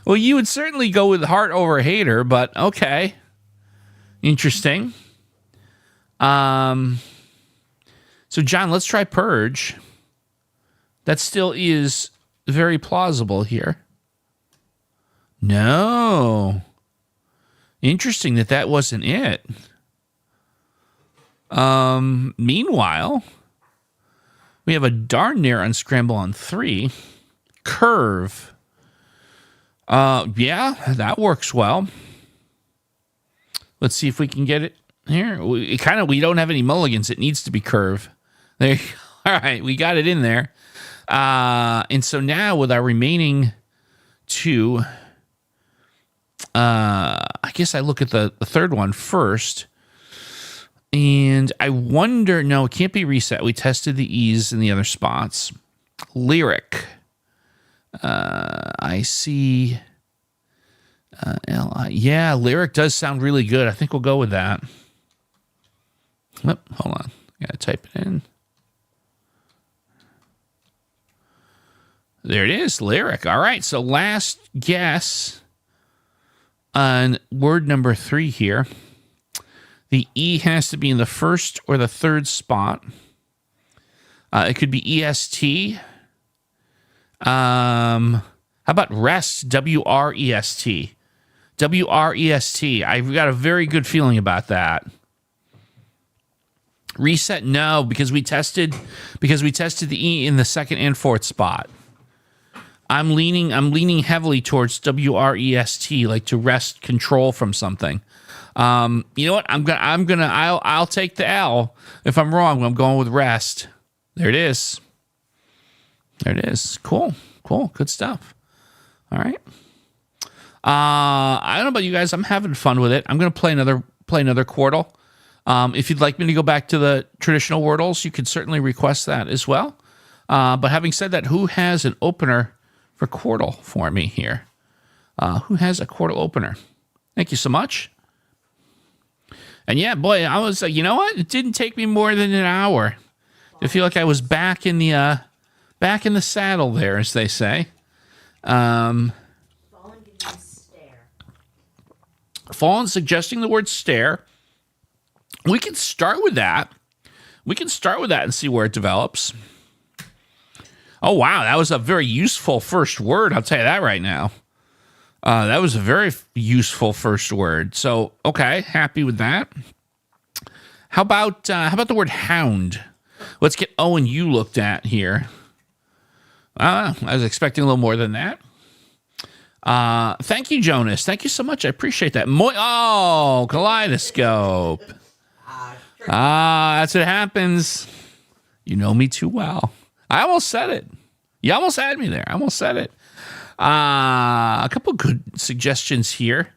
Well, you would certainly go with heart over hater, but okay. Interesting. So, John, let's try purge. That still is very plausible here. No. Interesting that wasn't it. Meanwhile, we have a darn near unscramble on 3. Curve. Yeah, that works well. Let's see if we can get it here. We don't have any mulligans. It needs to be curve. There you go. All right, we got it in there. And so now with our remaining 2, I guess I look at the third one first. And I wonder, no, it can't be reset. We tested the E's in the other spots. Lyric. I see. L-I. Yeah, lyric does sound really good. I think we'll go with that. Hold on. I gotta type it in. There it is, lyric. All right, so last guess on word number 3 here. The E has to be in the first or the third spot. It could be EST. How about rest? W-R-E-S-T. W-R-E-S-T. I've got a very good feeling about that. Reset? No, because we tested the E in the second and fourth spot. I'm leaning heavily towards W-R-E-S-T, like to wrest control from something. You know what? I'll take the L. If I'm wrong, I'm going with rest. There it is. There it is. Cool. Good stuff. All right. I don't know about you guys. I'm having fun with it. I'm going to play another Quordle. If you'd like me to go back to the traditional Wordles, you could certainly request that as well. But having said that, who has an opener for Quordle for me here? Who has a Quordle opener? Thank you so much. And yeah, boy, I was you know what? It didn't take me more than an hour to feel like I was back in the saddle there, as they say. Fallen gives you stare. Fallen suggesting the word stare. We can start with that. And see where it develops. Oh, wow. That was a very useful first word. I'll tell you that right now. That was a very useful first word. So, okay, happy with that. How about the word hound? Let's get O and U looked at here. I was expecting a little more than that. Thank you, Jonas. Thank you so much. I appreciate that. Kaleidoscope. That's what happens. You know me too well. I almost said it. You almost had me there. I almost said it. A couple good suggestions here.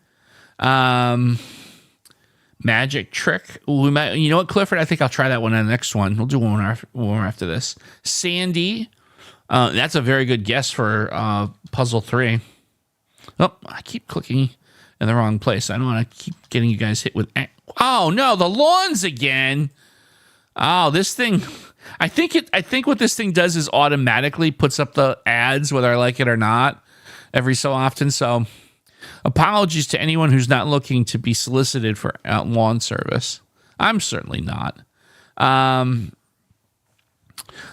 Magic trick. We might, you know what, Clifford? I think I'll try that one on the next one. We'll do one more after this. Sandy. That's a very good guess for puzzle 3. Oh, I keep clicking in the wrong place. I don't want to keep getting you guys hit with. Oh no, the lawns again. Oh, this thing. I think what this thing does is automatically puts up the ads, whether I like it or not, every so often. So, apologies to anyone who's not looking to be solicited for lawn service. I'm certainly not.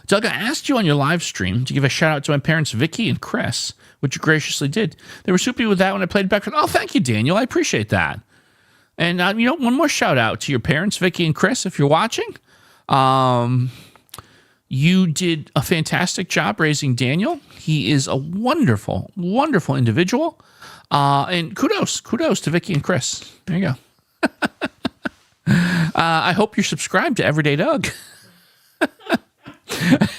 Doug, I asked you on your live stream to give a shout out to my parents, Vicky and Chris, which you graciously did. They were super with that when I played back. Oh, thank you, Daniel. I appreciate that. And, one more shout out to your parents, Vicky and Chris, if you're watching. You did a fantastic job raising Daniel. He is a wonderful, wonderful individual. And kudos to Vicky and Chris. There you go. I hope you're subscribed to Everyday Doug.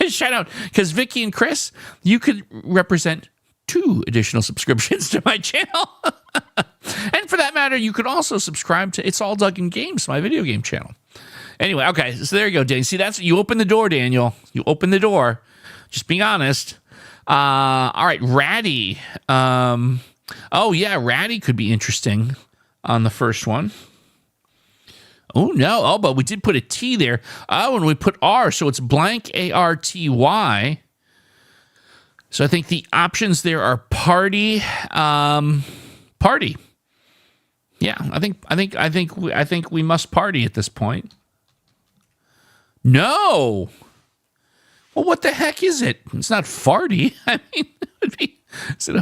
Shout out, because Vicky and Chris, you could represent 2 additional subscriptions to my channel. And for that matter, you could also subscribe to It's All Doug in Games, my video game channel. Anyway, okay, so there you go, Daniel. See, you opened the door, Daniel. You opened the door. Just being honest. All right, Ratty. Oh, yeah, Ratty could be interesting on the first one. Oh, no. Oh, but we did put a T there. Oh, and we put R, so it's blank ARTY. So I think the options there are party. Party. Yeah, I think we must party at this point. No. Well, what the heck is it? It's not farty. I mean, it would be. Is it a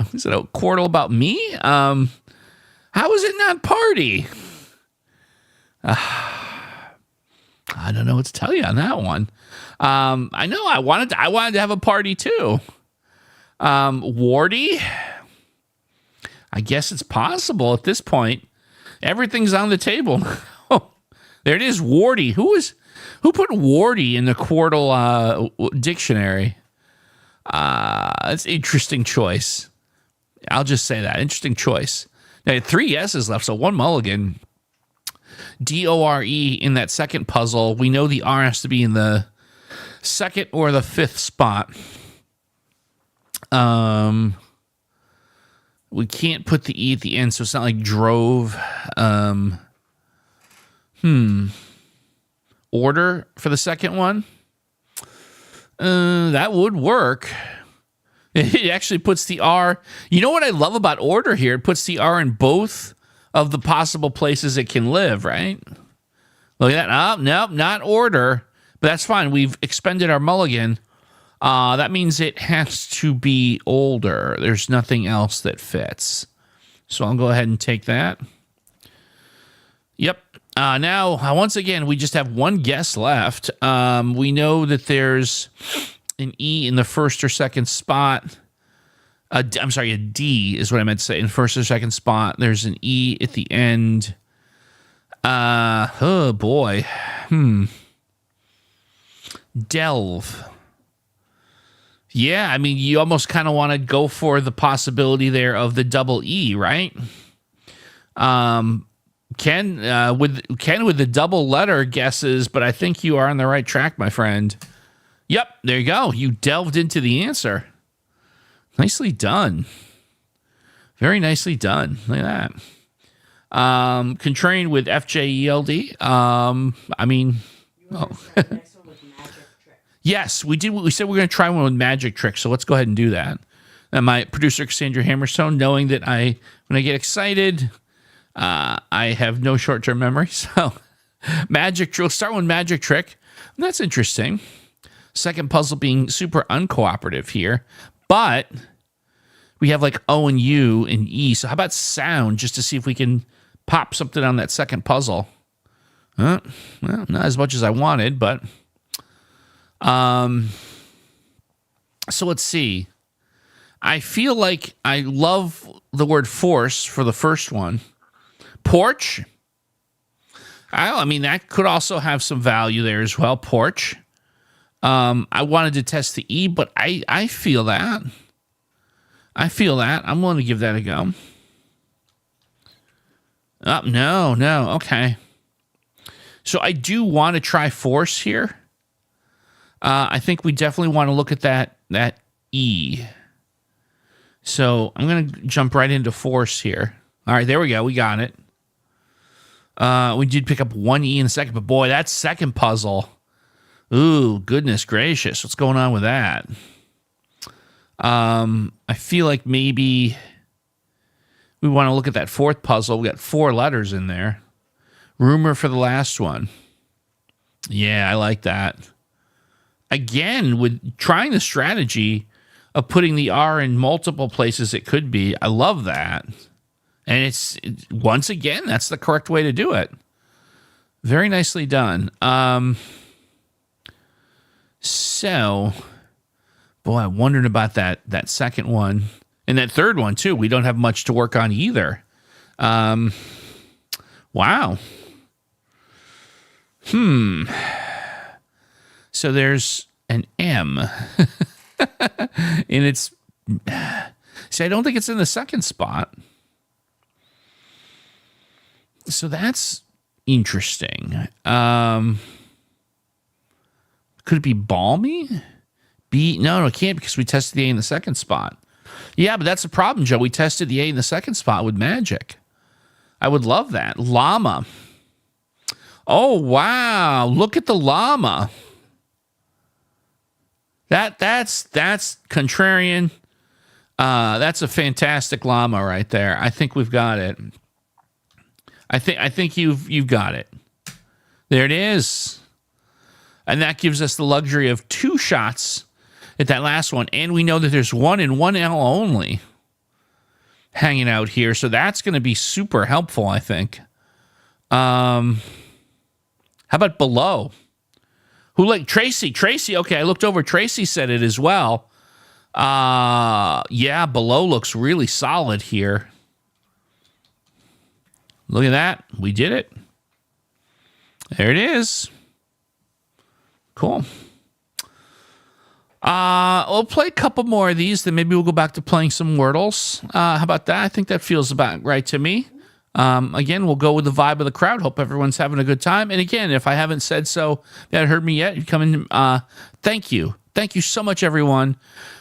Quordle about me? How is it not party? I don't know what to tell you on that one. I know I wanted to have a party too. Warty. I guess it's possible at this point. Everything's on the table. Oh, there it is, Warty. Who put Warty in the Quordle dictionary? That's an interesting choice. I'll just say that. Interesting choice. Now, 3 yeses left, so 1 mulligan. DORE in that second puzzle. We know the R has to be in the 2nd or the 5th spot. We can't put the E at the end, so it's not like drove. Order for the second one. That would work. It actually puts the R. You know what I love about order here? It puts the R in both of the possible places it can live, right? Look at that. Oh, nope, not order. But that's fine. We've expended our mulligan. That means it has to be older. There's nothing else that fits. So I'll go ahead and take that. Yep. Now, once again, we just have 1 guess left. We know that there's an E in the 1st or 2nd spot. I'm sorry, a D is what I meant to say. In 1st or 2nd spot, there's an E at the end. Oh, boy. Delve. Yeah, I mean, you almost kind of want to go for the possibility there of the double E, right? Ken with the double letter guesses, but I think you are on the right track, my friend. Yep, there you go. You delved into the answer. Nicely done. Very nicely done. Look at that. Contrarian with FJELD. I mean, Next one with magic trick. yes, we did. We said we're going to try one with magic tricks, so let's go ahead and do that. And my producer, Cassandra Hammerstone, knowing that when I get excited, I have no short-term memory. So magic trick. We'll start with magic trick. And that's interesting. Second puzzle being super uncooperative here. But We have like O and U and E. So how about sound, just to see if we can pop something on that second puzzle? Well, not as much as I wanted, but so let's see. I feel like I love the word force for the first one. Porch. I mean, that could also have some value there as well. Porch. I wanted to test the E, but I feel that. I feel that. I'm willing to give that a go. Oh, no. Okay. So I do want to try force here. I think we definitely want to look at that E. So I'm going to jump right into force here. All right, there we go. We got it. We did pick up one E in a second, but boy, that second puzzle. Ooh, goodness gracious. What's going on with that? I feel like maybe we want to look at that fourth puzzle. We got 4 letters in there. Rumor for the last one. Yeah, I like that. Again, with trying the strategy of putting the R in multiple places it could be. I love that. And it's once again, that's the correct way to do it. Very nicely done. So, boy, I'm wondering about that second one. And that third one, too. We don't have much to work on either. Wow. So there's an M. And it's... See, I don't think it's in the second spot. So that's interesting. Could it be balmy? B? No, it can't because we tested the A in the second spot. Yeah, but that's the problem, Joe. We tested the A in the second spot with magic. I would love that. Llama. Oh, wow. Look at the llama. That's contrarian. That's a fantastic llama right there. I think we've got it. I think you've got it. There it is. And that gives us the luxury of 2 shots at that last one. And we know that there's 1 and 1L only hanging out here. So that's going to be super helpful, I think. How about below? Who like Tracy? Tracy, okay, I looked over. Tracy said it as well. Yeah, below looks really solid here. Look at that. We did it. There it is. Cool. We'll play a couple more of these, then maybe we'll go back to playing some Wordles. How about that? I think that feels about right to me. Again, we'll go with the vibe of the crowd. Hope everyone's having a good time. And again, if I haven't said so, you haven't heard me yet, you come in. Thank you. Thank you so much, everyone,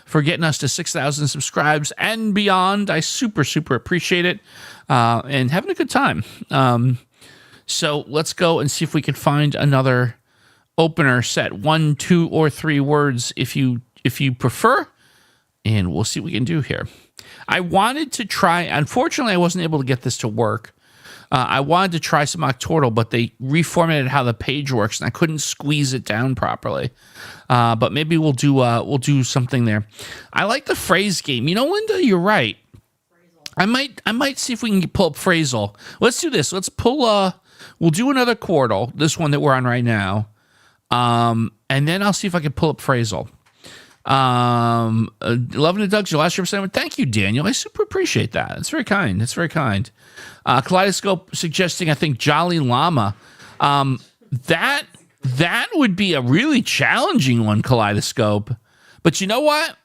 for getting us to 6,000 subscribes and beyond. I super, super appreciate it. And having a good time. So let's go and see if we can find another opener set. 1, 2, or 3 words if you prefer. And we'll see what we can do here. I wanted to try, unfortunately, I wasn't able to get this to work. I wanted to try some Quordle, but they reformatted how the page works, and I couldn't squeeze it down properly. But maybe we'll do something there. I like the phrase game. You know, Linda, you're right. I might see if we can pull up Phrasle. Let's do this. Let's pull. We'll do another Quordle, this one that we're on right now, and then I'll see if I can pull up Phrasle. Loving the Doug's your last year of thank you, Daniel. I super appreciate that. It's very kind. It's very kind. Kaleidoscope suggesting, I think, Jolly Llama. That would be a really challenging one, Kaleidoscope. But you know what?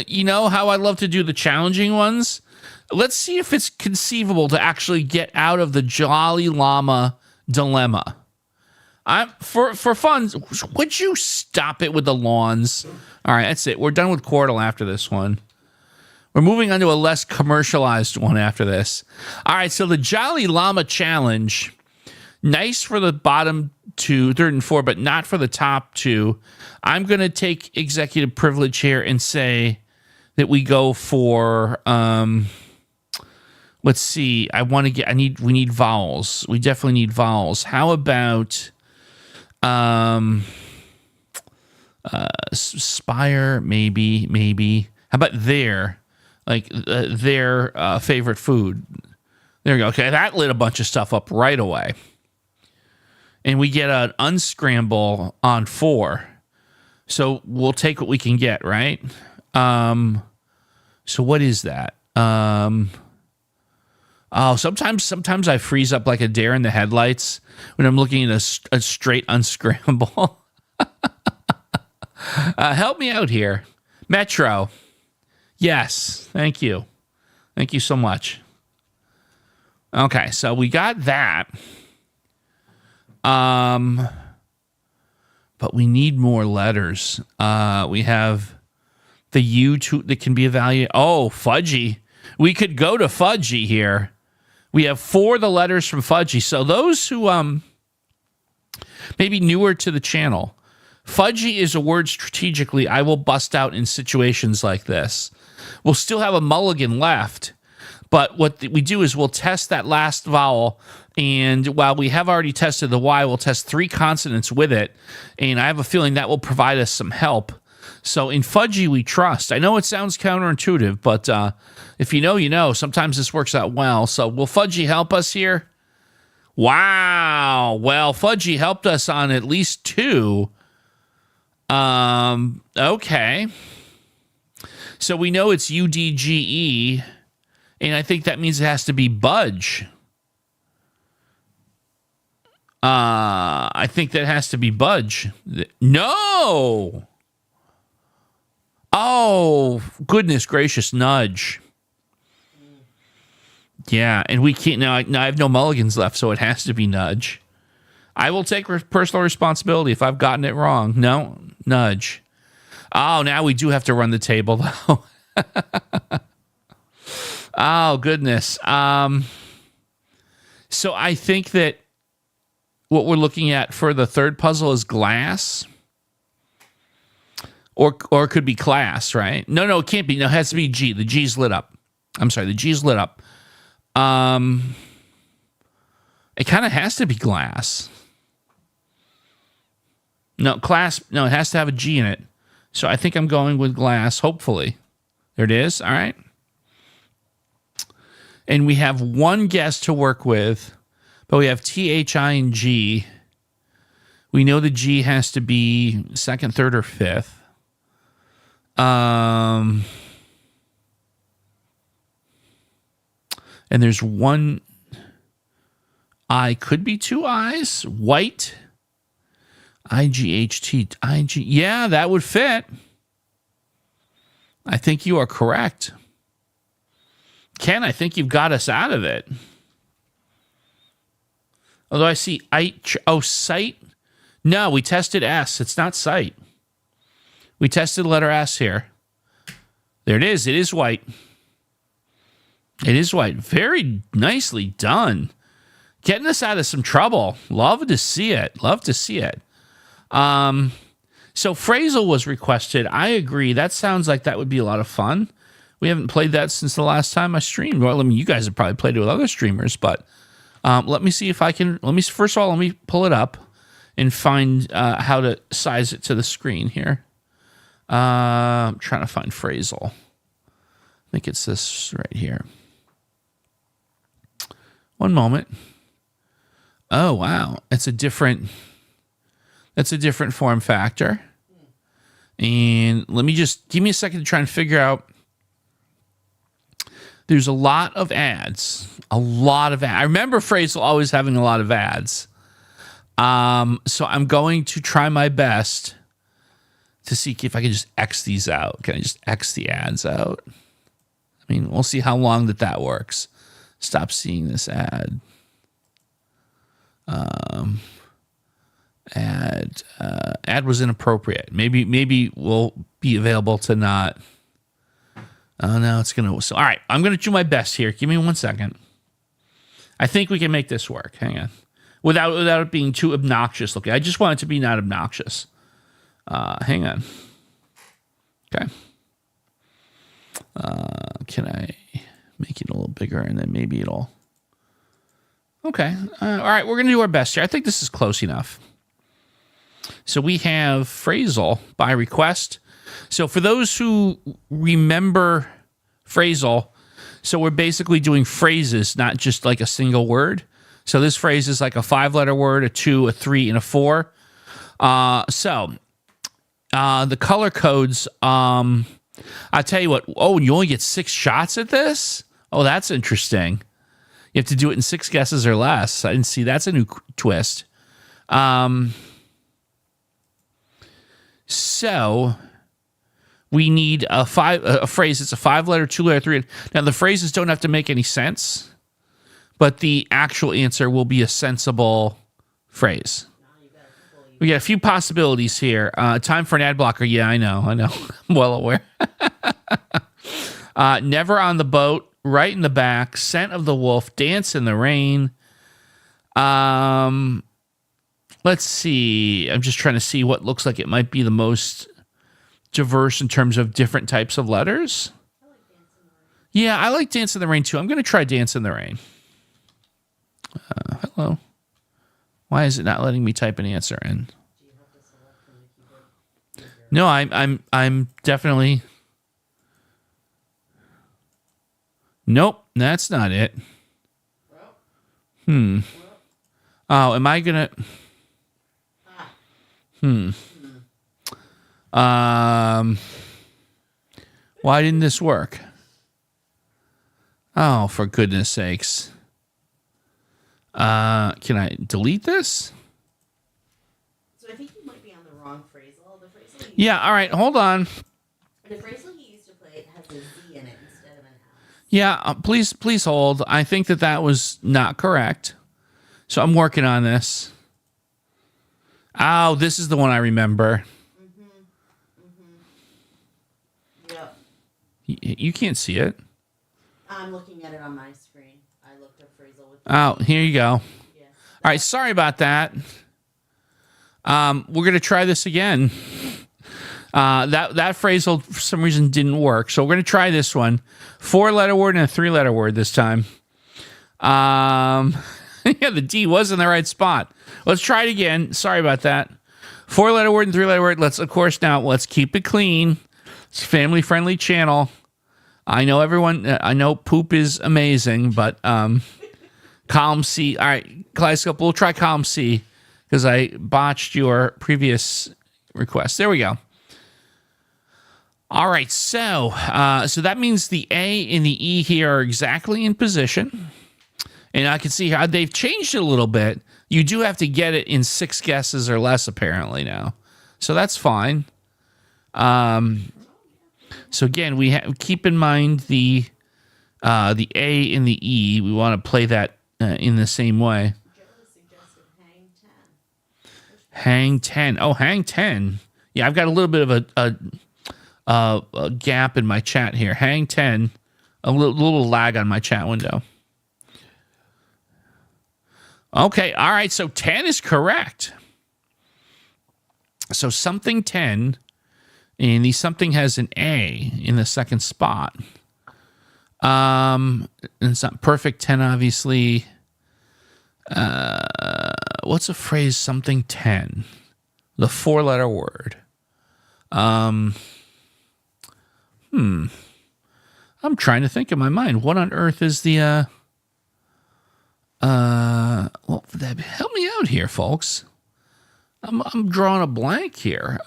You know how I love to do the challenging ones? Let's see if it's conceivable to actually get out of the Jolly Llama dilemma. For fun, would you stop it with the lawns? All right, that's it. We're done with Quordle after this one. We're moving on to a less commercialized one after this. All right, so the Jolly Llama Challenge. Nice for the bottom 2, 3rd and 4, but not for the top 2. I'm going to take executive privilege here and say that we go for... let's see. We need vowels. We definitely need vowels. How about... spire, maybe. How about there? like their favorite food. There you go. Okay, that lit a bunch of stuff up right away. And we get an unscramble on 4. So we'll take what we can get, right? So what is that? Sometimes I freeze up like a deer in the headlights when I'm looking at a straight unscramble. Help me out here. Metro. Yes, thank you. Thank you so much. Okay, so we got that. But we need more letters. We have the U that can be evaluated. Oh, fudgy. We could go to fudgy here. We have 4 of the letters from fudgy. So those who maybe newer to the channel, fudgy is a word strategically I will bust out in situations like this. We'll still have a mulligan left, but what we do is we'll test that last vowel, and while we have already tested the Y, we'll test 3 consonants with it, and I have a feeling that will provide us some help. So in fudgy, we trust. I know it sounds counterintuitive, but if you know, you know. Sometimes this works out well. So will fudgy help us here? Wow. Well, fudgy helped us on at least 2. Okay. So we know it's UDGE, and I think that means it has to be budge. I think that has to be budge. No! Oh, goodness gracious, nudge. Yeah, and we can't, now I have no mulligans left, so it has to be nudge. I will take personal responsibility if I've gotten it wrong. No, nudge. Oh, now we do have to run the table, though. Oh, goodness. So I think that what we're looking at for the third puzzle is glass. Or it could be class, right? No, it can't be. No, it has to be G. The G's lit up. I'm sorry, the G's lit up. It kind of has to be glass. No, class. No, it has to have a G in it. So I think I'm going with glass, hopefully. There it is. All right. And we have one guess to work with, but we have T, H, I, and G. We know the G has to be second, third, or fifth. And there's one I, could be 2 I's. White. I-G-H-T. I-G. Yeah, that would fit. I think you are correct. Ken, I think you've got us out of it. Although I see sight. No, we tested S. It's not sight. We tested letter S here. There it is. It is white. It is white. Very nicely done. Getting us out of some trouble. Love to see it. Love to see it. So Phrasle was requested. I agree. That sounds like that would be a lot of fun. We haven't played that since the last time I streamed. Well, I mean, you guys have probably played it with other streamers, but let me see if I can. First of all, let me pull it up and find how to size it to the screen here. I'm trying to find Phrasle. I think it's this right here. One moment. Oh, wow. That's a different form factor. And let me just give me a second to try and figure out. There's a lot of ads. A lot of ads. I remember Phrasle always having a lot of ads. So I'm going to try my best to see if I can just X these out. Can I just X the ads out? I mean, we'll see how long that works. Stop seeing this ad. Ad was inappropriate. Maybe we'll be available to not. Oh, no, it's going to. So, all right, I'm going to do my best here. Give me 1 second. I think we can make this work. Hang on. Without it being too obnoxious looking. I just want it to be not obnoxious. Hang on. Okay. Can I make it a little bigger and then maybe it'll. Okay. All right, we're going to do our best here. I think this is close enough. So we have Phrasle by request. So for those who remember Phrasle. So we're basically doing phrases, not just like a single word. So this phrase is like a 5-letter word, a 2, a 3, and a 4. The color codes, I tell you what, oh, you only get 6 shots at this? Oh, that's interesting. You have to do it in 6 guesses or less. I didn't see. That's a new twist. So we need a phrase. It's a 5-letter, 2-letter, 3. Now the phrases don't have to make any sense, but the actual answer will be a sensible phrase. We got a few possibilities here. Time for an ad blocker. Yeah, I know. I'm well aware. Never on the boat. Right in the back. Scent of the wolf. Dance in the rain. Let's see. I'm just trying to see what looks like it might be the most diverse in terms of different types of letters. Yeah, I like Dance in the Rain too. I'm going to try Dance in the Rain. Hello. Why is it not letting me type an answer in? No, I'm definitely. Nope, that's not it. Oh, am I gonna? Why didn't this work? Oh, for goodness sakes. Can I delete this? So I think you might be on the wrong Phrasle. The Phrasle. Yeah, all right, hold on. The Phrasle he used to play has a Z in it instead of an S. Yeah, please hold. I think that was not correct. So I'm working on this. Oh, this is the one I remember. Yep. You can't see it. I'm looking at it on my screen. I looked up Phrasle with. Oh, here you go. Yeah. All right, sorry about that. We're gonna try this again. That phrase for some reason didn't work, so we're gonna try this one. 4-letter word and a 3-letter word this time. Yeah, the D was in the right spot. Let's try it again. Sorry about that. 4-letter word and 3-letter word. Let's keep it clean. It's a family-friendly channel. I know everyone. I know poop is amazing, but column C. All right, Kaleidoscope. We'll try column C because I botched your previous request. There we go. All right, so that means the A and the E here are exactly in position. And I can see how they've changed it a little bit. You do have to get it in 6 guesses or less, apparently, now. So that's fine. So again, keep in mind the A and the E. We want to play that in the same way. Hang 10. Oh, hang 10. Yeah, I've got a little bit of a gap in my chat here. Hang 10. A little lag on my chat window. Okay, all right, so 10 is correct. So something 10, and the something has an A in the second spot. And it's not perfect 10, obviously. What's a phrase something 10? The 4-letter word. I'm trying to think in my mind. What on earth is the... well, help me out here, folks. I'm drawing a blank here.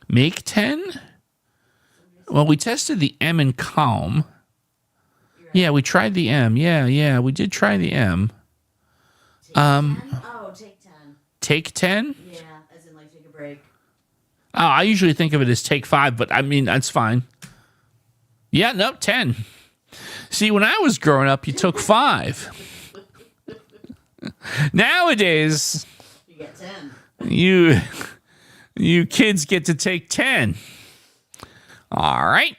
Make 10? Well, we tested the M in calm. Yeah, we tried the M. Yeah, we did try the M. Take 10? Oh, take 10. Take 10? Yeah, as in like take a break. Oh, I usually think of it as take 5, but I mean, that's fine. Yeah, no, 10. See, when I was growing up, you took 5. Nowadays, you get 10. You kids get to take 10. All right.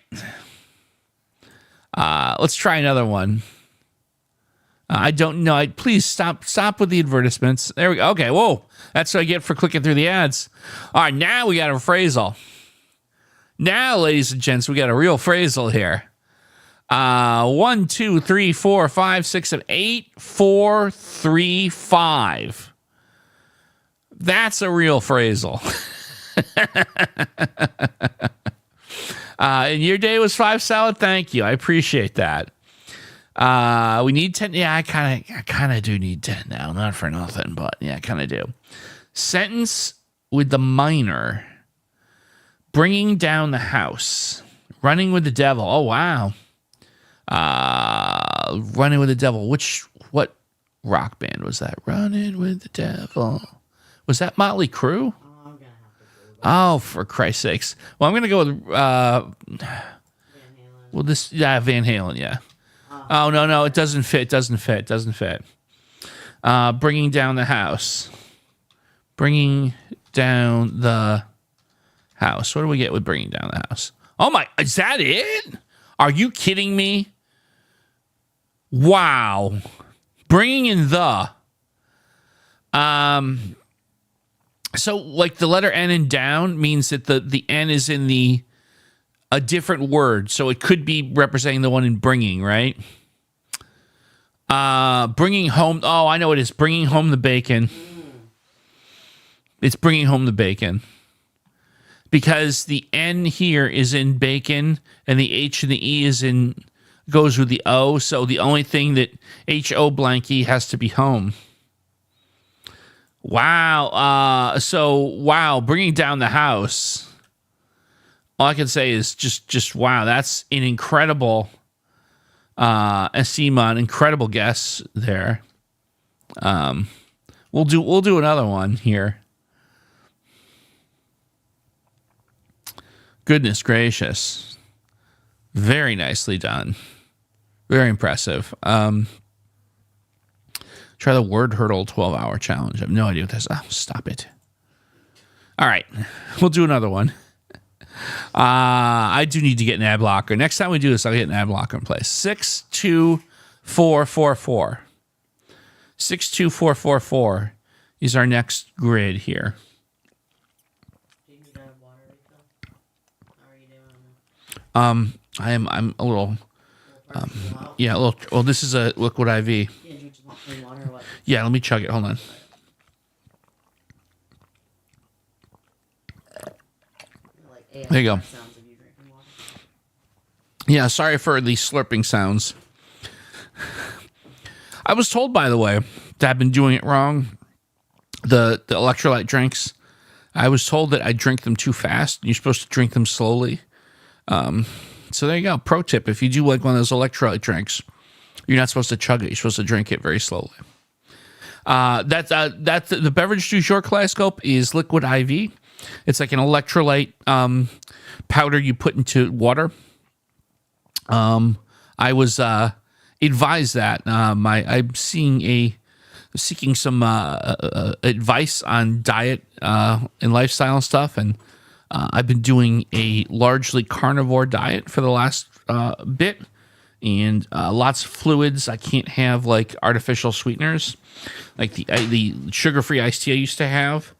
Let's try another one. I don't know. Please stop with the advertisements. There we go. Okay, whoa. That's what I get for clicking through the ads. All right, now we got a Phrasle. Now, ladies and gents, we got a real Phrasle here. 1, 2, 3, 4, 5, 6, 7, 8, 4, 3, 5. That's a real Phrasle. And your day was 5 salad. Thank you. I appreciate that. We need 10. Yeah, I kind of do need 10 now. Not for nothing, but yeah, I kind of do. Sentence with the minor. Bringing down the house. Running with the devil. Oh, wow. Running with the devil. What rock band was that? Running with the devil. Was that Motley Crue? Oh, for Christ's sakes. Well, I'm going to go with Van Halen. Van Halen, yeah. Oh, no, it doesn't fit. Bringing down the house. Bringing down the house. What do we get with bringing down the house? Oh, my, is that it? Are you kidding me? Wow. Bringing in the. So, like, the letter N and down means that the N is in a different word. So it could be representing the one in bringing, right? Bringing home. Oh, I know it is. Bringing home the bacon. It's bringing home the bacon. Because the N here is in bacon and the H and the E goes with the O. So the only thing that H-O blanky has to be home. Wow. Wow, bringing down the house. All I can say is just wow. That's an incredible, Asima, an incredible guess there. We'll do another one here. Goodness gracious. Very nicely done. Very impressive. Try the word hurdle 12-hour challenge. I have no idea what this is. Oh, stop it. All right. We'll do another one. I do need to get an ad blocker. Next time we do this, I'll get an ad blocker in place. 62444. 62444 is our next grid here. Do you need a water refill? How are you doing? I'm a little yeah, a little. Well, this is a liquid IV. Yeah, do you just want plain water or what? Yeah, let me chug it. Hold on. Like There you go. sounds of you drinking water. Yeah, sorry for the slurping sounds. I was told, by the way, that I've been doing it wrong. The electrolyte drinks. I was told that I drink them too fast. You're supposed to drink them slowly. So there you go. Pro tip: if you do like one of those electrolyte drinks, you're not supposed to chug it. You're supposed to drink it very slowly. That's the beverage du jour Kaleidoscope is liquid IV. It's like an electrolyte powder you put into water. I was advised that I'm seeking some advice on diet and lifestyle and stuff, and I've been doing a largely carnivore diet for the last bit, and lots of fluids. I can't have like artificial sweeteners, like the sugar-free iced tea I used to have,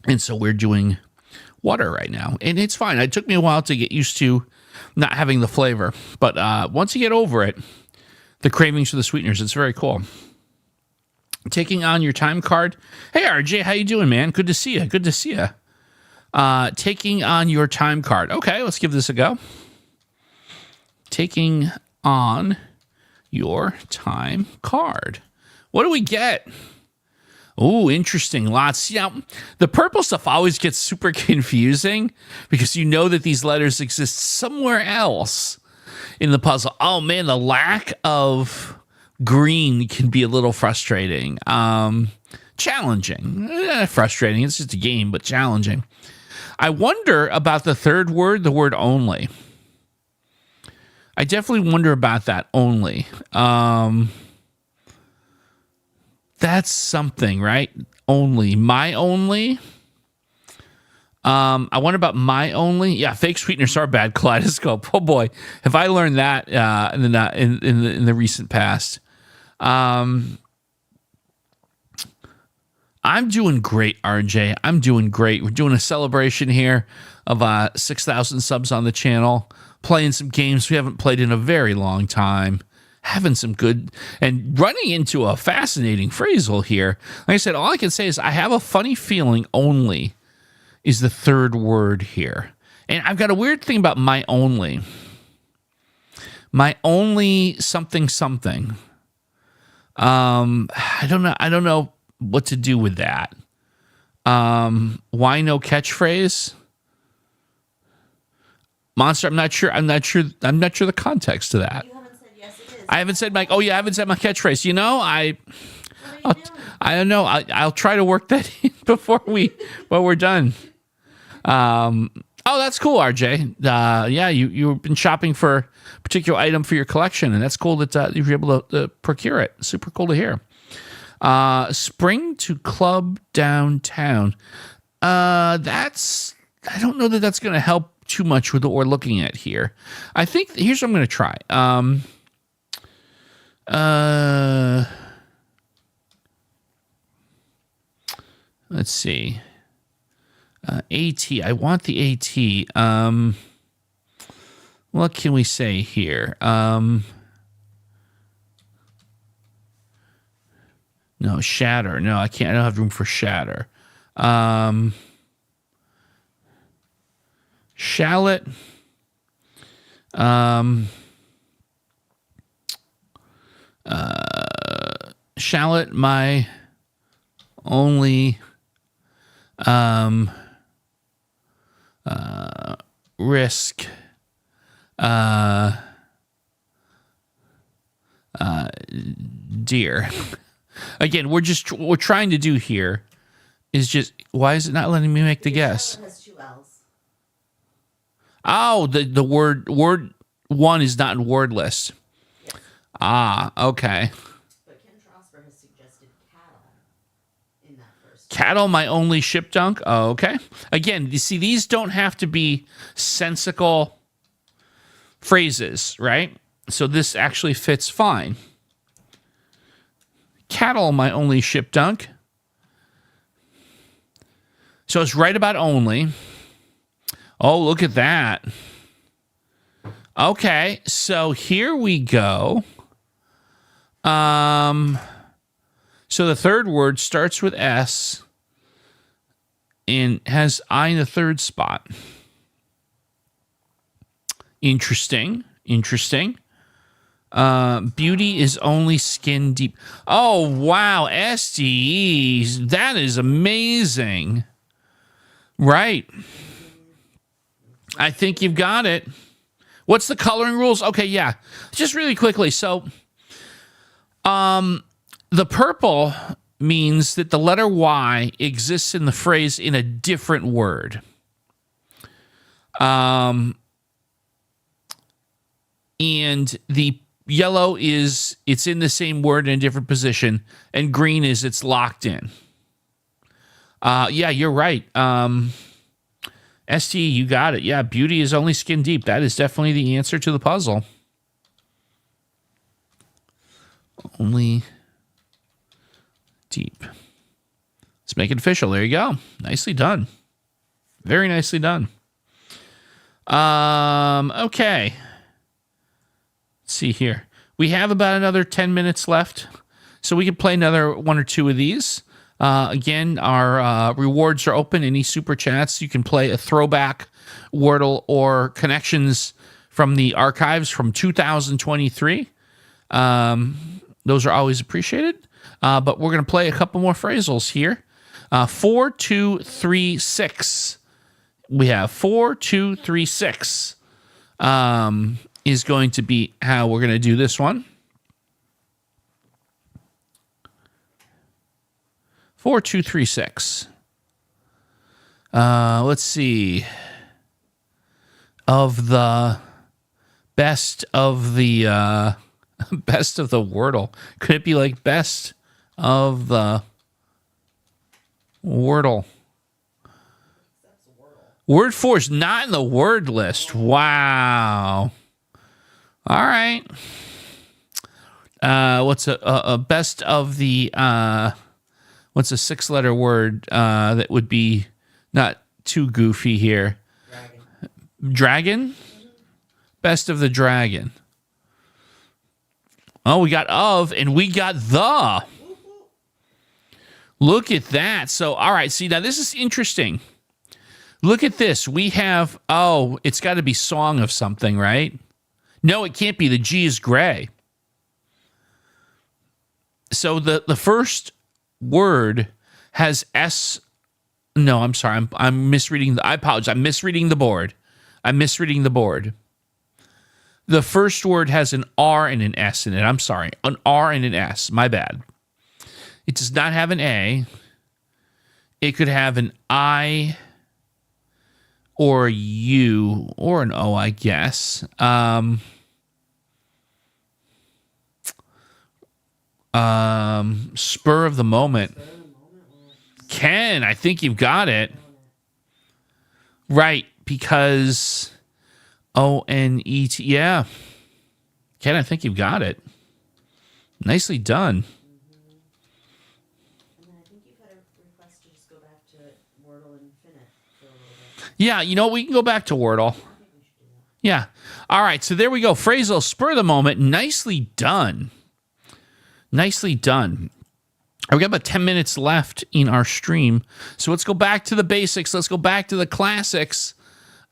and so we're doing water right now, and it's fine. It took me a while to get used to not having the flavor, but once you get over it, the cravings for the sweeteners, it's very cool. Taking on your time card. Hey, RJ, how you doing, man? Good to see you. Good to see you. Taking on your time card. Okay, let's give this a go. Taking on your time card. What do we get? Oh, interesting. Lots. Yeah, the purple stuff always gets super confusing because you know that these letters exist somewhere else in the puzzle. Oh, man, the lack of green can be a little frustrating. Challenging. Frustrating. It's just a game, but challenging. I wonder about the third word, the word only. I definitely wonder about that only. That's something, right? Only. My only. I wonder about my only. Yeah, fake sweeteners are bad. Kaleidoscope. Oh boy, have I learned that in the recent past. I'm doing great, RJ. I'm doing great. We're doing a celebration here of 6,000 subs on the channel. Playing some games we haven't played in a very long time. Having some good and running into a fascinating phrasal here. Like I said, all I can say is I have a funny feeling only is the third word here. And I've got a weird thing about my only. My only something something. I don't know what to do with that. Why no catchphrase? Monster, I'm not sure the context to that. You haven't said yes, it is. I haven't said my catchphrase. You know, What are you doing? I don't know. I'll try to work that in before we're done. Oh, that's cool, RJ. Yeah, you've been shopping for a particular item for your collection, and that's cool that you're able to procure it. Super cool to hear. Spring to club downtown. I don't know that that's going to help too much with what we're looking at here. I think here's what I'm going to try. Let's see. AT. I want the AT. What can we say here? No, shatter. No, I can't. I don't have room for shatter. Shallot. Shallot, my only risk deer. Again, we're trying to do here is just, why is it not letting me make the guess? It has 2 L's. Oh, the word one is not in word list. Yes. Ah, okay. But Ken Trosper has suggested cattle in that first. Cattle, my only ship dunk. Oh, okay. Again, you see, these don't have to be sensical phrases, right? So this actually fits fine. Cattle, my only ship dunk. So it's right about only. Oh, look at that. Okay, so here we go. So the third word starts with S and has I in the third spot. Interesting. Beauty is only skin deep. Oh, wow. SDEs. That is amazing. Right. I think you've got it. What's the coloring rules? Okay, yeah. Just really quickly. So, the purple means that the letter Y exists in the phrase in a different word. And the yellow is it's in the same word in a different position, and green is it's locked in. Yeah, you're right. ST, you got it. Yeah, beauty is only skin deep. That is definitely the answer to the puzzle. Only deep. Let's make it official. There you go. Nicely done. Very nicely done. Okay. Let's see here. We have about another 10 minutes left, so we can play another 1 or 2 of these. Again, our rewards are open. Any super chats, you can play a throwback Wordle or connections from the archives from 2023. Those are always appreciated. But we're going to play a couple more Phrasles here. 4, 2, 3, 6. We have 4, 2, 3, 6. Is going to be how we're going to do this one. 4, 2, 3, 6. Let's see. Of the best of the best of the Wordle. Could it be like best of the Wordle? Word 4 is not in the word list. Wow. All right. What's a best of the what's a 6-letter word that would be not too goofy here? Dragon? Mm-hmm. Best of the dragon. Oh, we got of and we got the. Look at that. So, all right. See, now this is interesting. Look at this. We have, oh, it's got to be song of something, right? No, it can't be. The G is gray. So the first word has S. No, I'm sorry. I'm misreading. I apologize. I'm misreading the board. The first word has an R and an S in it. I'm sorry. An R and an S. My bad. It does not have an A. It could have an I or a U or an O, I guess. Spur of the moment. Ken, I think you've got it. Right, because O-N-E-T. Yeah. Ken, I think you've got it. Nicely done. And then I think you've had a request to just go back to Wordle Infinite for a little bit. Yeah, you know, we can go back to Wordle. I think we should do that. Yeah. All right, so there we go. Phrasle, spur of the moment. Nicely done. Nicely done. We've got about 10 minutes left in our stream. So let's go back to the basics. Let's go back to the classics.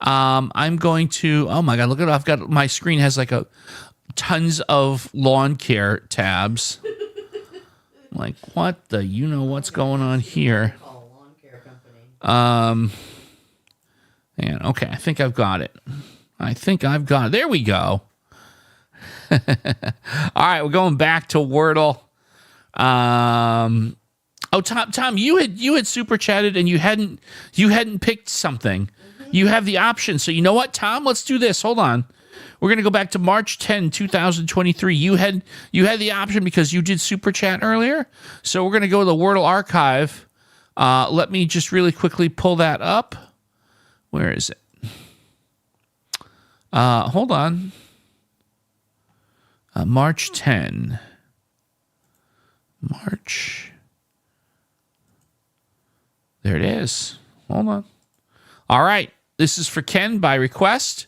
I'm going to, oh my God, look at it. I've got, my screen has like tons of lawn care tabs. Like, what the, you know what's going on here? Call a lawn care company. And okay, I think I've got it. There we go. All right, we're going back to Wordle. Oh, Tom, you had super chatted and you hadn't picked something. You have the option. So you know what, Tom? Let's do this. Hold on. We're gonna go back to March 10, 2023. You had the option because you did super chat earlier. So we're gonna go to the Wordle archive. Let me just really quickly pull that up. Where is it? Hold on. March 10. March. There it is. Hold on. All right. This is for Ken by request.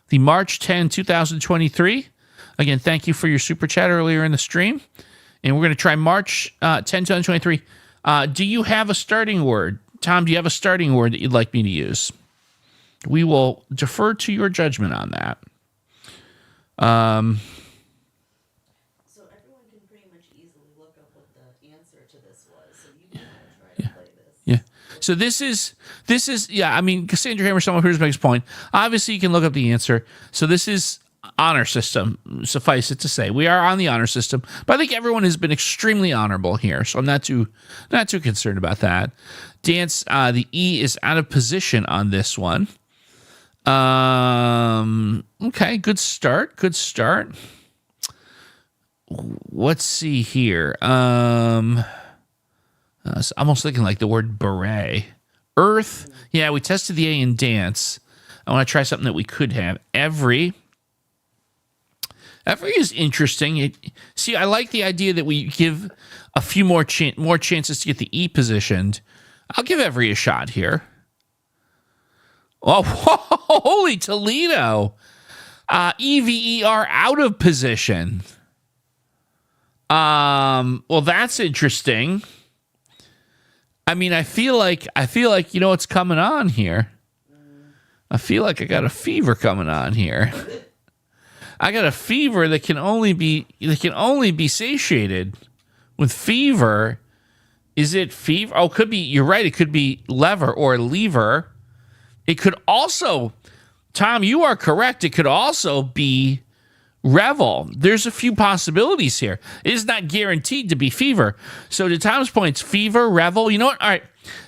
The March 10, 2023. Again, thank you for your super chat earlier in the stream. And we're going to try March 10, 2023. Do you have a starting word? Tom, do you have a starting word that you'd like me to use? We will defer to your judgment on that. So everyone can pretty much easily look up what the answer to this was. So you can try to play this. Yeah. So this is yeah, I mean, Cassandra Hammer, someone who's makes a point. Obviously, you can look up the answer. So this is honor system. Suffice it to say, we are on the honor system. But I think everyone has been extremely honorable here, so I'm not too concerned about that. Dance, the E is out of position on this one. Okay, good start. Let's see here. I'm almost thinking like the word beret. Earth. Yeah, we tested the A in dance. I want to try something that we could have. Every is interesting. See, I like the idea that we give a few more chances to get the E positioned. I'll give every a shot here. Oh, holy Toledo. EVER out of position. Well, that's interesting. I mean, I feel like you know what's coming on here. I feel like I got a fever coming on here. I got a fever that can only be satiated with fever. Is it fever? Oh, could be. You're right. It could be lever or lever. It could also, Tom, you are correct. It could also be revel. There's a few possibilities here. It is not guaranteed to be fever. So to Tom's points, fever, revel. You know what? All right,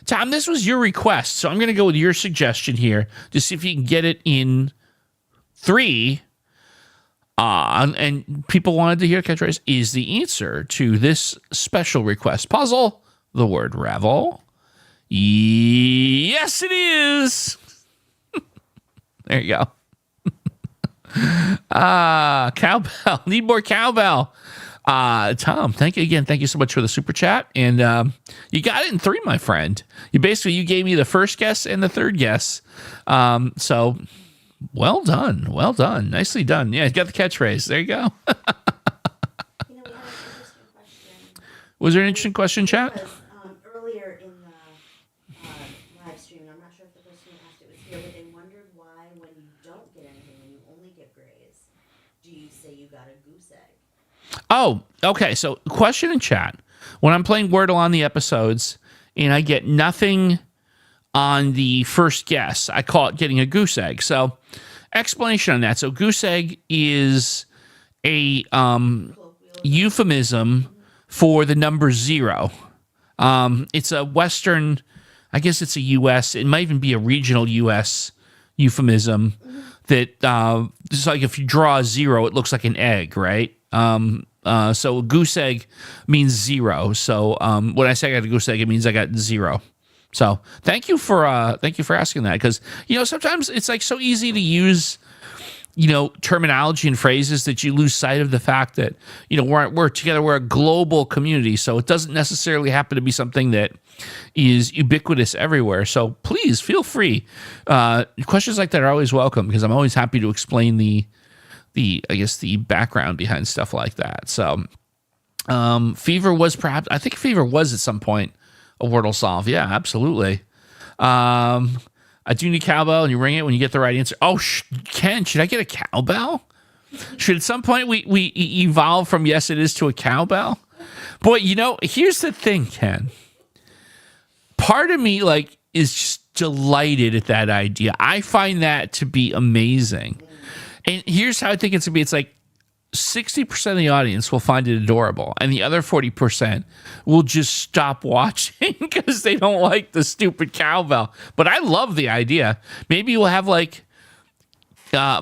Tom, this was your request. So I'm going to go with your suggestion here to see if you can get it in 3. And people wanted to hear catchphrase is the answer to this special request puzzle. The word revel. Yes, it is. There you go. Cowbell. Need more cowbell. Tom, thank you so much for the super chat. And you got it in 3, my friend. You gave me the first guess and the third guess. So well done. Nicely done. Yeah, you got the catchphrase. There you go. You know, we had an interesting question. Was there an interesting question, chat? Because, earlier in the live stream, I'm not sure if the person who asked Oh, okay. So, question in chat. When I'm playing Wordle on the episodes and I get nothing on the first guess, I call it getting a goose egg. So, explanation on that. So, goose egg is a euphemism for the number 0. It's a Western, I guess it's a U.S., it might even be a regional U.S. euphemism that it's like if you draw a 0, it looks like an egg, right? So a goose egg means 0. So when I say I got a goose egg, it means I got 0. So thank you for asking that, because sometimes it's like so easy to use terminology and phrases that you lose sight of the fact that we're together, we're a global community, so it doesn't necessarily happen to be something that is ubiquitous everywhere. So please feel free. Questions like that are always welcome, because I'm always happy to explain the background behind stuff like that. So Fever was I think Fever was at some point a Wordle solve. Yeah, absolutely. I do need cowbell, and you ring it when you get the right answer. Oh, Ken, should I get a cowbell? Should at some point we evolve from yes it is to a cowbell? Boy, here's the thing, Ken. Part of me is just delighted at that idea. I find that to be amazing. And here's how I think it's going to be. It's like 60% of the audience will find it adorable, and the other 40% will just stop watching because they don't like the stupid cowbell. But I love the idea. Maybe we'll have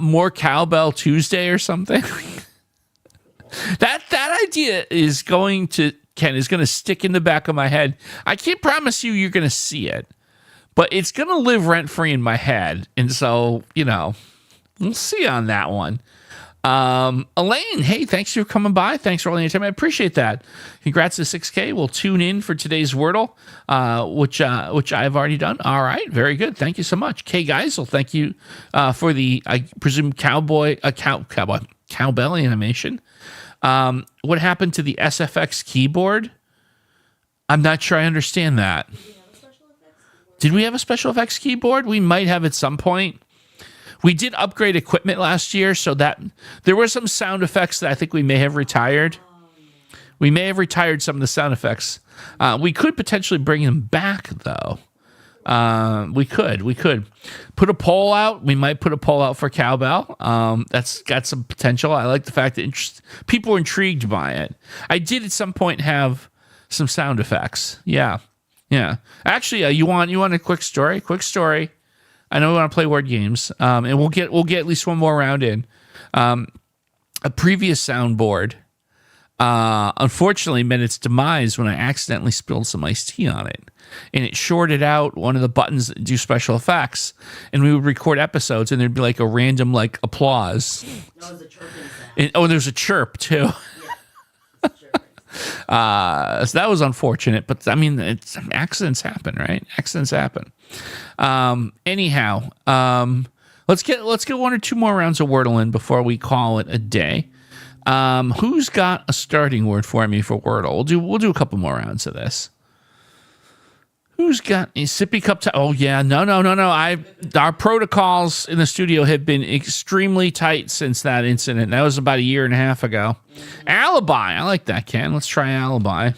more Cowbell Tuesday or something. That idea is going to stick in the back of my head. I can't promise you're going to see it, but it's going to live rent free in my head. And so, we'll see on that one. Elaine, hey, thanks for coming by. Thanks for all your time. I appreciate that. Congrats to 6K. We'll tune in for today's Wordle, which I've already done. All right, very good. Thank you so much. Kay Geisel, thank you for the, I presume, cowbell animation. What happened to the SFX keyboard? I'm not sure I understand that. Did we have a special effects keyboard? We might have at some point. We did upgrade equipment last year, so that there were some sound effects that I think we may have retired. We may have retired some of the sound effects. We could potentially bring them back, though. We could put a poll out. We might put a poll out for cowbell. That's got some potential. I like the fact that people were intrigued by it. I did at some point have some sound effects. Yeah. Actually, you want a quick story? I know we want to play word games, and we'll get at least one more round in. A previous soundboard, unfortunately, met its demise when I accidentally spilled some iced tea on it, and it shorted out one of the buttons that do special effects. And we would record episodes, and there'd be a random applause. No, it was a chirping sound. There's a chirp too. So that was unfortunate, but I mean, accidents happen, right? Accidents happen. Anyhow, let's get one or two more rounds of Wordle in before we call it a day. Who's got a starting word for me for Wordle? We'll do a couple more rounds of this. Who's got a sippy cup? Oh yeah, no. Our protocols in the studio have been extremely tight since that incident. That was about a year and a half ago. Alibi, I like that, Ken. Let's try alibi.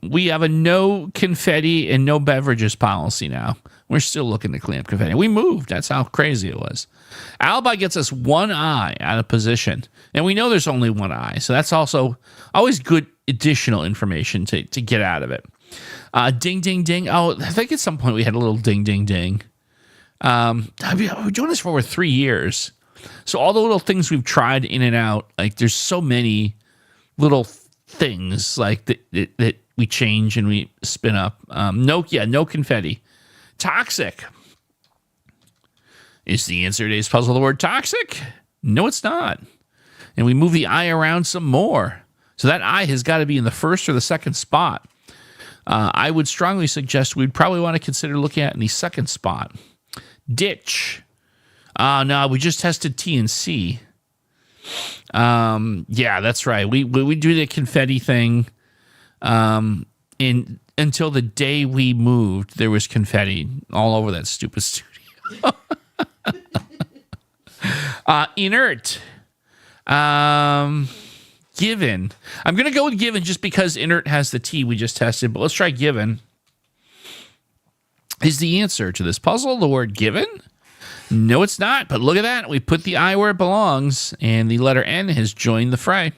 We have a no confetti and no beverages policy now. We're still looking to clean up confetti. We moved. That's how crazy it was. Alibi gets us one eye out of position, and we know there's only one eye, so that's also always good additional information to get out of it. Ding, ding, ding. Oh, I think at some point we had a little ding, ding, ding. We're doing this for over 3 years, so all the little things we've tried in and out, there's so many little things that we change and we spin up. No confetti. Toxic. Is the answer to today's puzzle the word toxic? No, it's not. And we move the I around some more. So that I has got to be in the first or the second spot. I would strongly suggest we'd probably want to consider looking at in the second spot. Ditch. No, we just tested T and C. Yeah, that's right. We do the confetti thing. Until the day we moved, there was confetti all over that stupid studio. Inert. Given. I'm going to go with given just because inert has the T we just tested, but let's try given. Is the answer to this puzzle the word given? No, it's not, but look at that. We put the I where it belongs, and the letter N has joined the fray.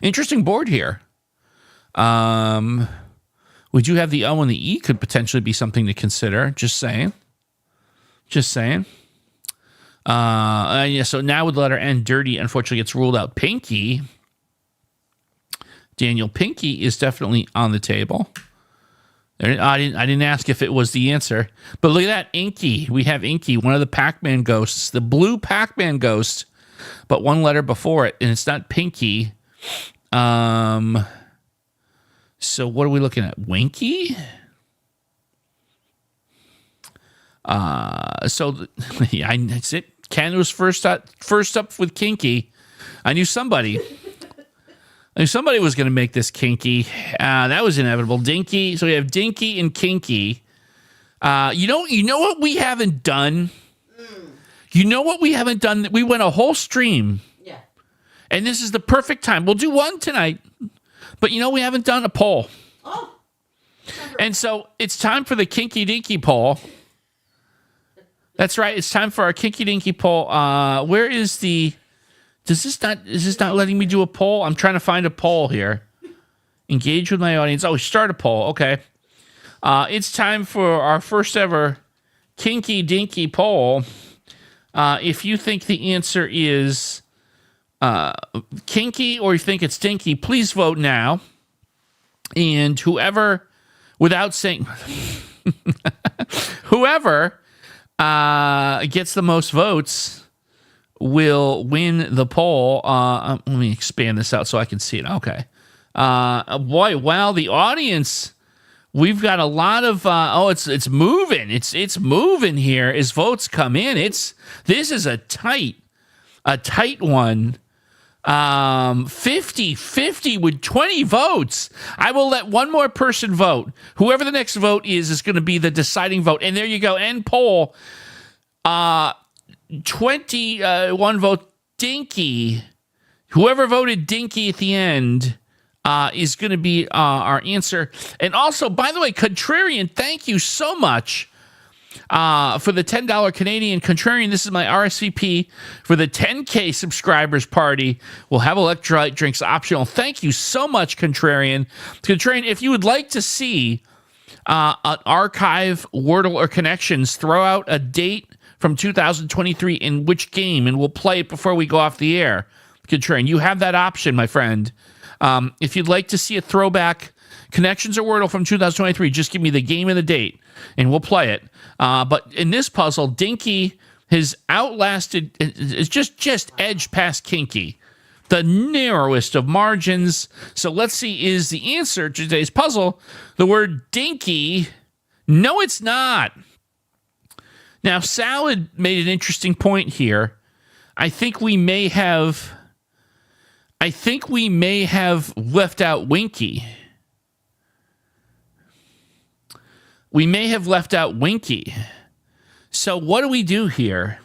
Interesting board here. We do have the O and the E could potentially be something to consider. Just saying. Just saying. Yeah, so now with the letter N, dirty, unfortunately gets ruled out. Pinky. Daniel, Pinky is definitely on the table. I didn't ask if it was the answer. But look at that, Inky. We have Inky, one of the Pac-Man ghosts. The blue Pac-Man ghost, but one letter before it, and it's not Pinky. So what are we looking at? Winky? Yeah, that's it. Ken was first up with Kinky. I knew somebody was going to make this kinky. That was inevitable. Dinky. So we have Dinky and Kinky. You know what we haven't done? You know what we haven't done? We went a whole stream. Yeah. And this is the perfect time. We'll do one tonight. But we haven't done a poll. Oh. And so it's time for the Kinky Dinky poll. That's right. It's time for our Kinky Dinky poll. Where is the... Is this not letting me do a poll? I'm trying to find a poll here. Engage with my audience. Oh, start a poll. Okay. It's time for our first ever Kinky Dinky poll. If you think the answer is kinky or you think it's dinky, please vote now. And whoever, without saying, whoever gets the most votes will win the poll. Let me expand this out so I can see it. Okay. Boy, wow, the audience, we've got a lot of, it's moving. It's moving here as votes come in. This is a tight one. 50-50 with 20 votes. I will let one more person vote. Whoever the next vote is going to be the deciding vote. And there you go. End poll. 21 vote Dinky. Whoever voted Dinky at the end is going to be our answer. And also, by the way, Contrarian, thank you so much for the $10 Canadian. Contrarian, this is my RSVP for the 10K subscribers party. We'll have electrolyte drinks optional. Thank you so much, Contrarian. Contrarian, if you would like to see an archive, Wordle, or Connections, throw out a date from 2023 in which game, and we'll play it before we go off the air. Contrarian, you have that option, my friend. If you'd like to see a throwback Connections or Wordle from 2023, just give me the game and the date, and we'll play it. But in this puzzle, Dinky has outlasted, it's just edged past Kinky, the narrowest of margins. So let's see, is the answer to today's puzzle the word Dinky? No, it's not. Now, Salad made an interesting point here. I think we may have left out Winky. We may have left out Winky. So what do we do here?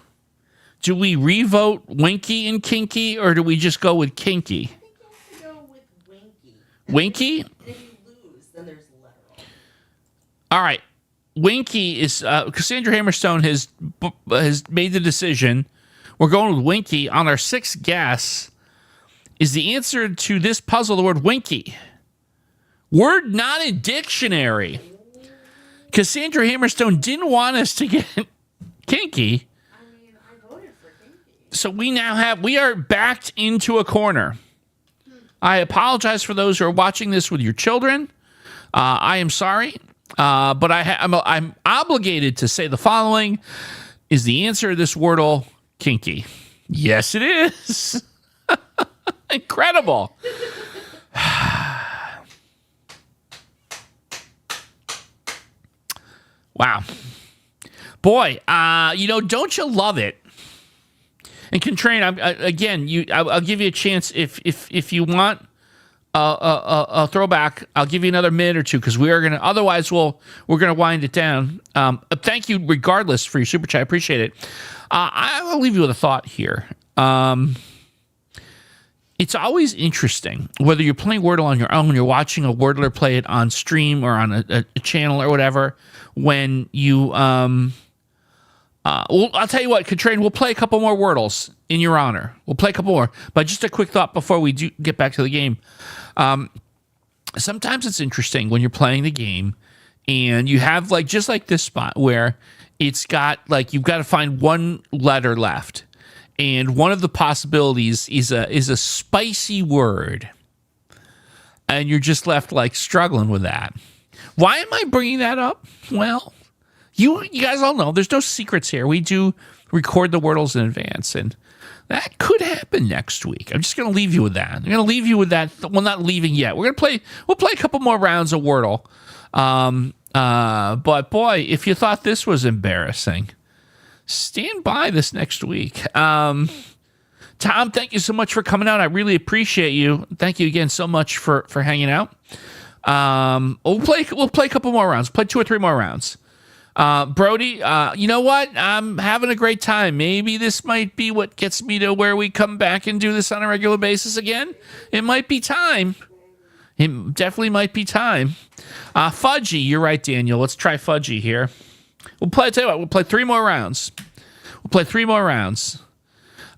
Do we revote Winky and Kinky, or do we just go with Kinky? I think you have to go with Winky. Winky? And if you lose, then there's literal. All right. Winky is Cassandra Hammerstone has made the decision. We're going with Winky on our sixth guess. Is the answer to this puzzle the word Winky? Word not in dictionary. Cassandra Hammerstone didn't want us to get Kinky. I mean, I voted for Kinky. So we are backed into a corner. I apologize for those who are watching this with your children. I am sorry. But I'm obligated to say the following. Is the answer to this Wordle Kinky? Yes, it is. Incredible. Wow. Boy, don't you love it? And Contrarian, I'll give you a chance if you want a throwback. I'll give you another minute or two because we are gonna. Otherwise, we're gonna wind it down. Thank you, regardless, for your super chat. I appreciate it. I will leave you with a thought here. It's always interesting, whether you're playing Wordle on your own, you're watching a Wordler play it on stream or on a channel or whatever, when you, well, I'll tell you what, Katrine, we'll play a couple more Wordles in your honor. We'll play a couple more. But just a quick thought before we do get back to the game. Sometimes it's interesting when you're playing the game and you have, like, just like this spot where it's got, like, you've got to find one letter left. And one of the possibilities is a spicy word. And you're just left, like, struggling with that. Why am I bringing that up? Well, you guys all know there's no secrets here. We do record the Wordles in advance, and that could happen next week. I'm just going to leave you with that. I'm going to leave you with that. Well, not leaving yet. We'll play a couple more rounds of Wordle. But boy, if you thought this was embarrassing, stand by this next week. Tom, thank you so much for coming out. I really appreciate you. Thank you again so much for hanging out. We'll play a couple more rounds. Play 2 or 3 more rounds. Brody, you know what? I'm having a great time. Maybe this might be what gets me to where we come back and do this on a regular basis again. It might be time. It definitely might be time. Fudgy, you're right, Daniel. Let's try Fudgy here. Tell you what, we'll play 3 more rounds.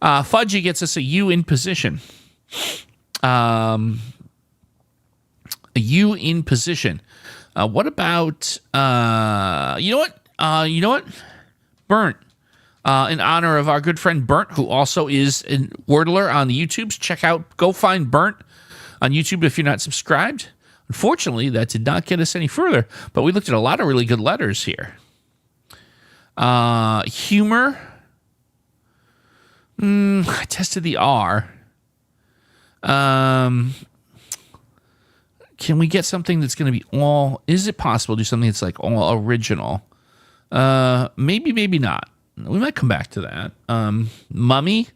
Fudgy gets us a U in position. A U in position. What about, you know what? Burnt. In honor of our good friend Burnt, who also is a Wordler on the YouTubes. Go find Burnt on YouTube if you're not subscribed. Unfortunately, that did not get us any further, but we looked at a lot of really good letters here. Humor. I tested the R. Can we get something that's going to be all... Is it possible to do something that's like all original? Maybe, maybe not. We might come back to that. Mummy.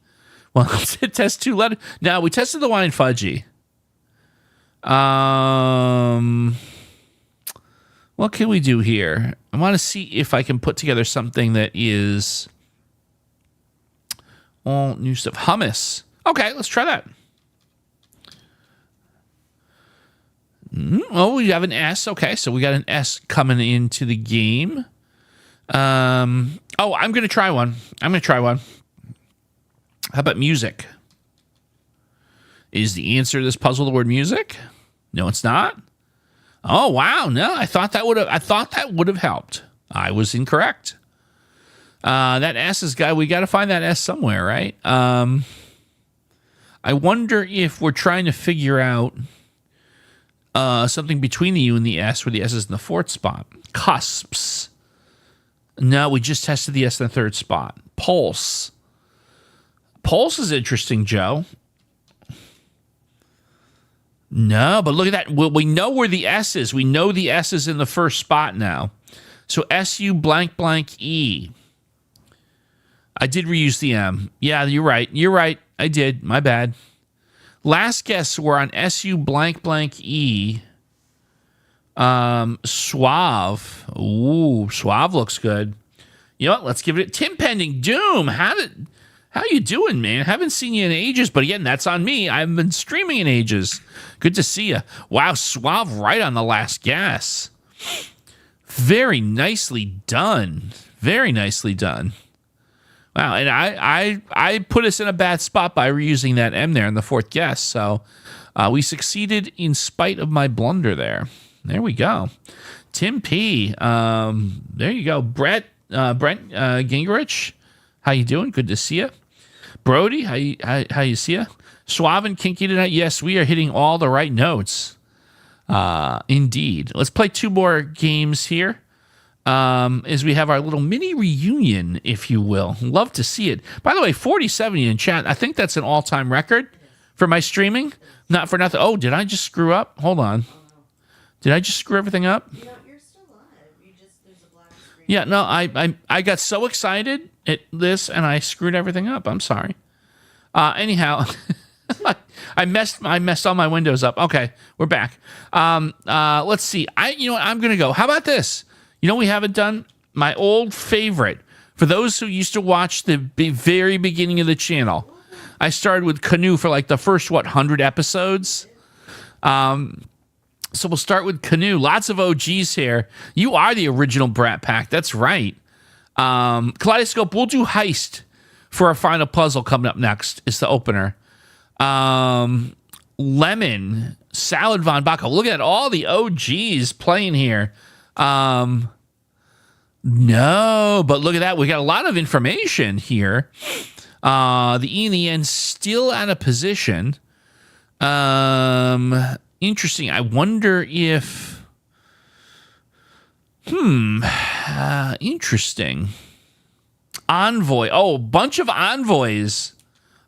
Well, test 2 letters. Now, we tested the wine Fudgy. What can we do here? I want to see if I can put together something that is all new stuff. Hummus. Okay, let's try that. Oh, we have an S. Okay, so we got an S coming into the game. I'm going to try one. How about music? Is the answer to this puzzle the word music? No, it's not. Oh, wow. No, I thought that would have helped. I was incorrect. That S is we got to find that S somewhere, right? I wonder if we're trying to figure out something between the U and the S, where the S is in the 4th spot. Cusps. No, we just tested the S in the 3rd spot. Pulse. Pulse is interesting, Joe. No, but look at that. We know where the S is. We know the S is in the 1st spot now. So SU blank blank E. I did reuse the M. Yeah, you're right. I did. My bad. Last guess, we're on SU blank blank E. Suave. Ooh, Suave looks good. You know what? Let's give it a Tim Pending Doom. How you doing, man? Haven't seen you in ages, but again, that's on me. I haven't been streaming in ages. Good to see you. Wow, Suave right on the last guess. Very nicely done. Very nicely done. Wow, and I put us in a bad spot by reusing that M there in the 4th guess, so we succeeded in spite of my blunder there. There we go. Tim P. There you go. Brent Gingrich. How you doing? Good to see you. Brody, how you see you? Suave and Kinky tonight. Yes, we are hitting all the right notes. Indeed. Let's play 2 more games here. As we have our little mini reunion, if you will. Love to see it. By the way, 4070 in chat. I think that's an all-time record for my streaming. Not for nothing. Oh, did I just screw up? Hold on. Did I just screw everything up? No, you're still live. There's a black screen. Yeah, no, I got so excited at this and I screwed everything up. I'm sorry. Anyhow, I messed all my windows up. Okay, we're back. Let's see. You know what? I'm gonna go. How about this? You know what we haven't done? My old favorite. For those who used to watch the very beginning of the channel, I started with Canoe for like the first, 100 episodes. So we'll start with Canoe. Lots of OGs here. You are the original Brat Pack. That's right. Kaleidoscope, we'll do Heist for our final puzzle coming up next. It's the opener. Lemon, Salad Von Baco. Look at all the OGs playing here. No, but look at that. We got a lot of information here. The E and the N still out of position. Interesting. I wonder if... interesting. Envoy. Oh, a bunch of envoys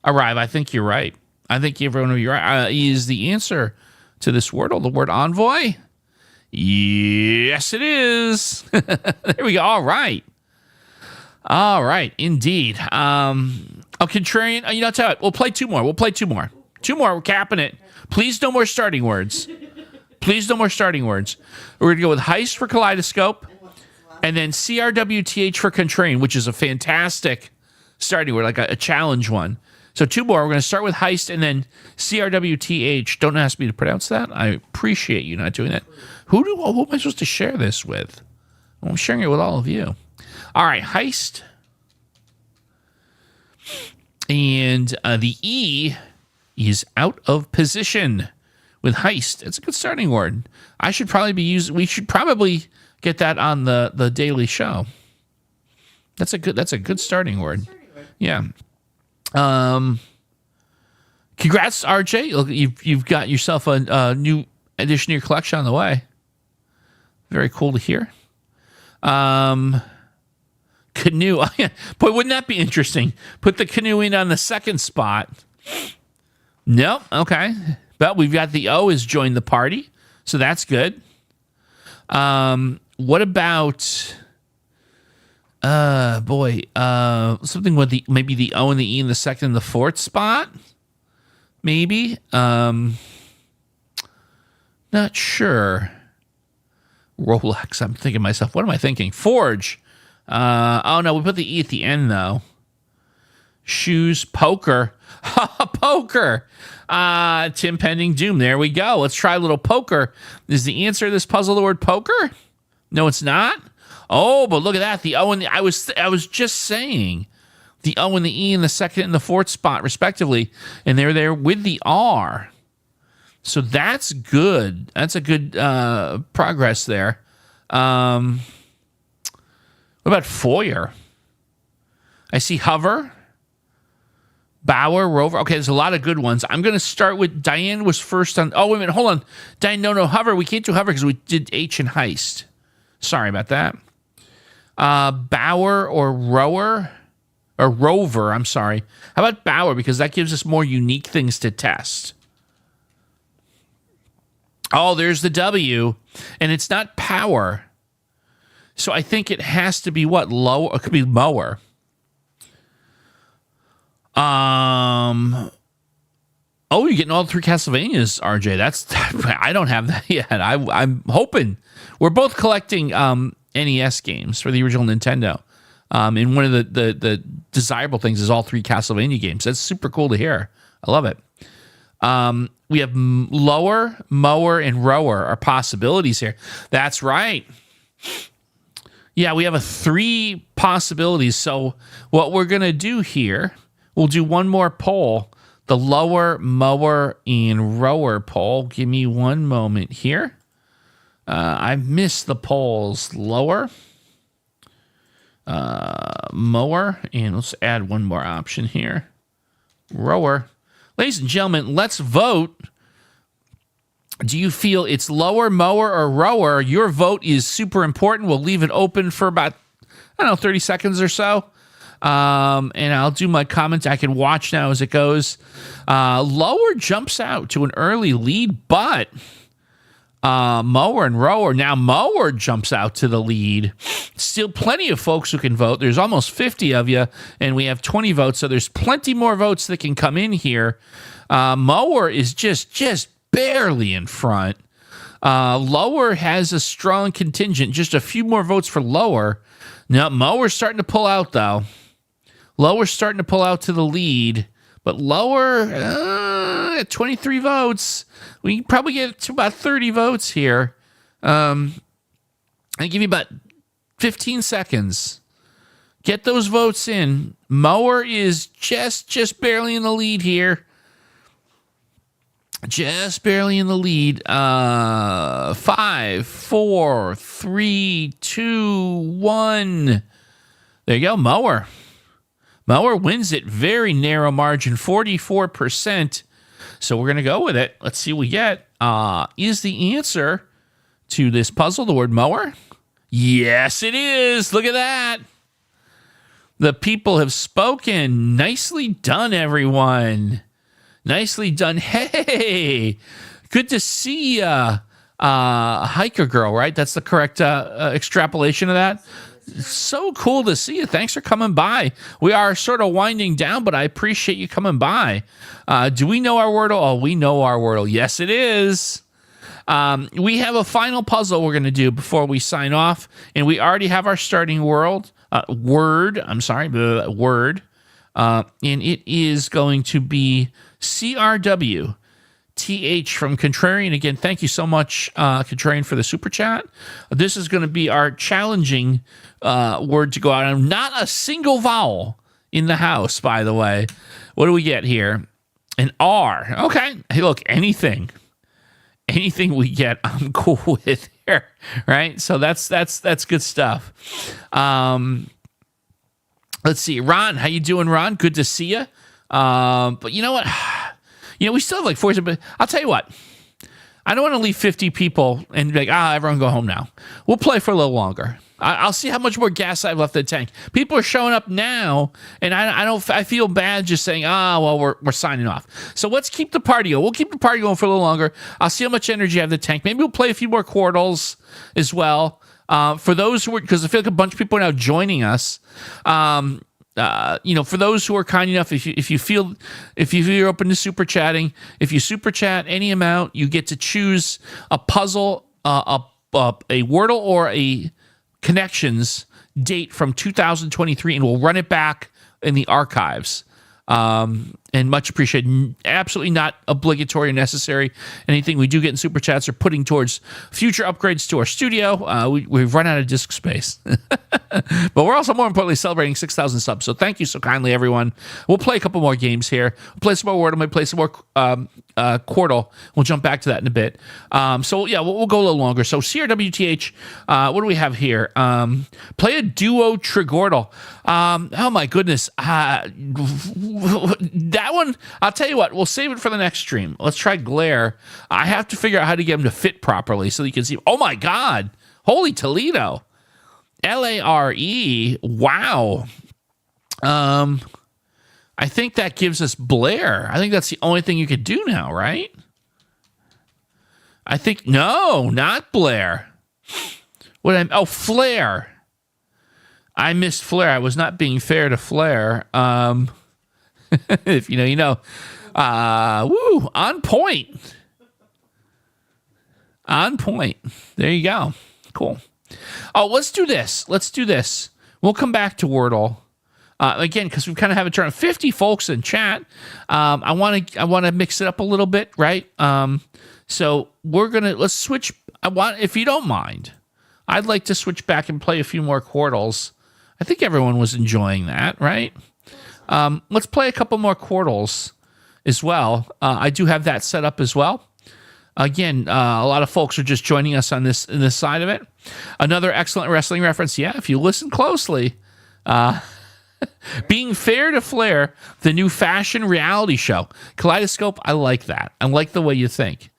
arrive. I think you're right. I think everyone of you is the answer to this Wordle. The word envoy? Yes, it is. There we go. All right. All right. Indeed. Contrarian. You know, tell it. We'll play two more. Two more. We're capping it. Please, no more starting words. Please, no more starting words. We're going to go with Heist for Kaleidoscope, and then CRWTH for Contrarian, which is a fantastic starting word, like a challenge one. So two more. We're going to start with Heist and then CRWTH. Don't ask me to pronounce that. I appreciate you not doing that. Who am I supposed to share this with? Well, I'm sharing it with all of you. All right, Heist. And the E is out of position with Heist. It's a good starting word. We should probably get that on the daily show. That's a good starting word. Yeah. Congrats, RJ. Look, you've got yourself a new addition to your collection on the way. Very cool to hear. Canoe. Boy, wouldn't that be interesting? Put the canoeing on the second spot. Nope. Okay. But we've got the O has joined the party, so that's good. What about something with maybe the O and the E in the second and the fourth spot? Maybe. Not sure. Rolex. I'm thinking to myself, what am I thinking? Forge. Oh no, we put the E at the end though. Shoes, poker. Poker. Tim Pending Doom. There we go. Let's try a little poker. Is the answer to this puzzle the word poker? No, it's not. Oh, but look at that. The O and the I was just saying the O and the E in the second and the fourth spot, respectively, and they're there with the R. So that's good. That's a good progress there. What about foyer? I see hover. Bauer, Rover. Okay, there's a lot of good ones. I'm going to start with Diane was first on... Oh, wait a minute. Hold on. Diane, no, hover. We can't do hover because we did H and Heist. Sorry about that. Bauer or Rower? Or Rover, I'm sorry. How about Bauer? Because that gives us more unique things to test. Oh, there's the W. And it's not power. So I think it has to be what? Low? It could be mower. Oh, you're getting all three Castlevanias, RJ. I don't have that yet. I'm hoping. We're both collecting NES games for the original Nintendo. And one of the desirable things is all three Castlevania games. That's super cool to hear. I love it. We have lower, mower, and rower are possibilities here. That's right. Yeah, we have 3 possibilities. So what we're going to do here... We'll do one more poll. The lower, mower, and rower poll. Give me one moment here. I've missed the polls. Lower, mower, and let's add one more option here. Rower. Ladies and gentlemen, let's vote. Do you feel it's lower, mower, or rower? Your vote is super important. We'll leave it open for about, 30 seconds or so. And I'll do my comments. I can watch now as it goes. Lower jumps out to an early lead, but mower and rower. Now mower jumps out to the lead. Still plenty of folks who can vote. There's almost 50 of you, and we have 20 votes, so there's plenty more votes that can come in here. Mower is just barely in front. Lower has a strong contingent. Just a few more votes for lower. Now mower's starting to pull out, though. Lower's starting to pull out to the lead, But lower, at 23 votes. We can probably get to about 30 votes here. I give you about 15 seconds. Get those votes in. Mower is just barely in the lead here. Just barely in the lead. 5, 4, 3, 2, 1. There you go, Mower. Mower wins it. Very narrow margin, 44%. So we're going to go with it. Let's see what we get. Is the answer to this puzzle the word mower? Yes, it is. Look at that. The people have spoken. Nicely done, everyone. Nicely done. Hey, good to see ya. Hiker girl, right? That's the correct extrapolation of that. So cool to see you. Thanks for coming by. We are sort of winding down, but I appreciate you coming by. Do we know our Wordle? Oh, we know our Wordle. Yes, it is. We have a final puzzle we're going to do before we sign off, and we already have our starting word. And it is going to be CRW. TH from Contrarian. Again, thank you so much, Contrarian, for the super chat. This is going to be our challenging word to go out on. Not a single vowel in the house, by the way. What do we get here? An R. Okay. Hey, look, anything we get, I'm cool with here, right? So that's good stuff. Let's see, Ron. How you doing, Ron? Good to see you. But you know what? We still have like 40, but I'll tell you what. I don't want to leave 50 people and be like, everyone go home now. We'll play for a little longer. I'll see how much more gas I have left in the tank. People are showing up now, and I feel bad just saying, we're signing off. So let's keep the party going. We'll keep the party going for a little longer. I'll see how much energy I have in the tank. Maybe we'll play a few more Quordles as well. For those who are, because I feel like a bunch of people are now joining us. For those who are kind enough, if you're open to super chatting, if you super chat any amount, you get to choose a puzzle, a Wordle or a Connections date from 2023, and we'll run it back in the archives. And much appreciated. Absolutely not obligatory or necessary. Anything we do get in super chats are putting towards future upgrades to our studio. We've run out of disk space. But we're also, more importantly, celebrating 6,000 subs. So thank you so kindly, everyone. We'll play a couple more games here. We'll play some more Wordle. We'll play some more Quordle. We'll jump back to that in a bit. We'll go a little longer. So CRWTH, what do we have here? Play a duo Trigordle. Oh, my goodness. That one, I'll tell you what, we'll save it for the next stream. Let's try Glare. I have to figure out how to get them to fit properly so you can see. Oh, my God. Holy Toledo. Lare. Wow. I think that gives us Blair. I think that's the only thing you could do now, right? No, not Blair. Flare. I missed Flare. I was not being fair to Flare. If you know, you know. On point. On point. There you go. Cool. Oh, let's do this. We'll come back to Wordle. Again, because we kind of have a turn of 50 folks in chat. I want to mix it up a little bit, right? So let's switch. If you don't mind, I'd like to switch back and play a few more Quordles. I think everyone was enjoying that, right? Let's play a couple more Quordles as well. I do have that set up as well. Again, a lot of folks are just joining us on this side of it. Another excellent wrestling reference. Yeah, if you listen closely. Being fair to Flair, the new fashion reality show. Kaleidoscope, I like that. I like the way you think.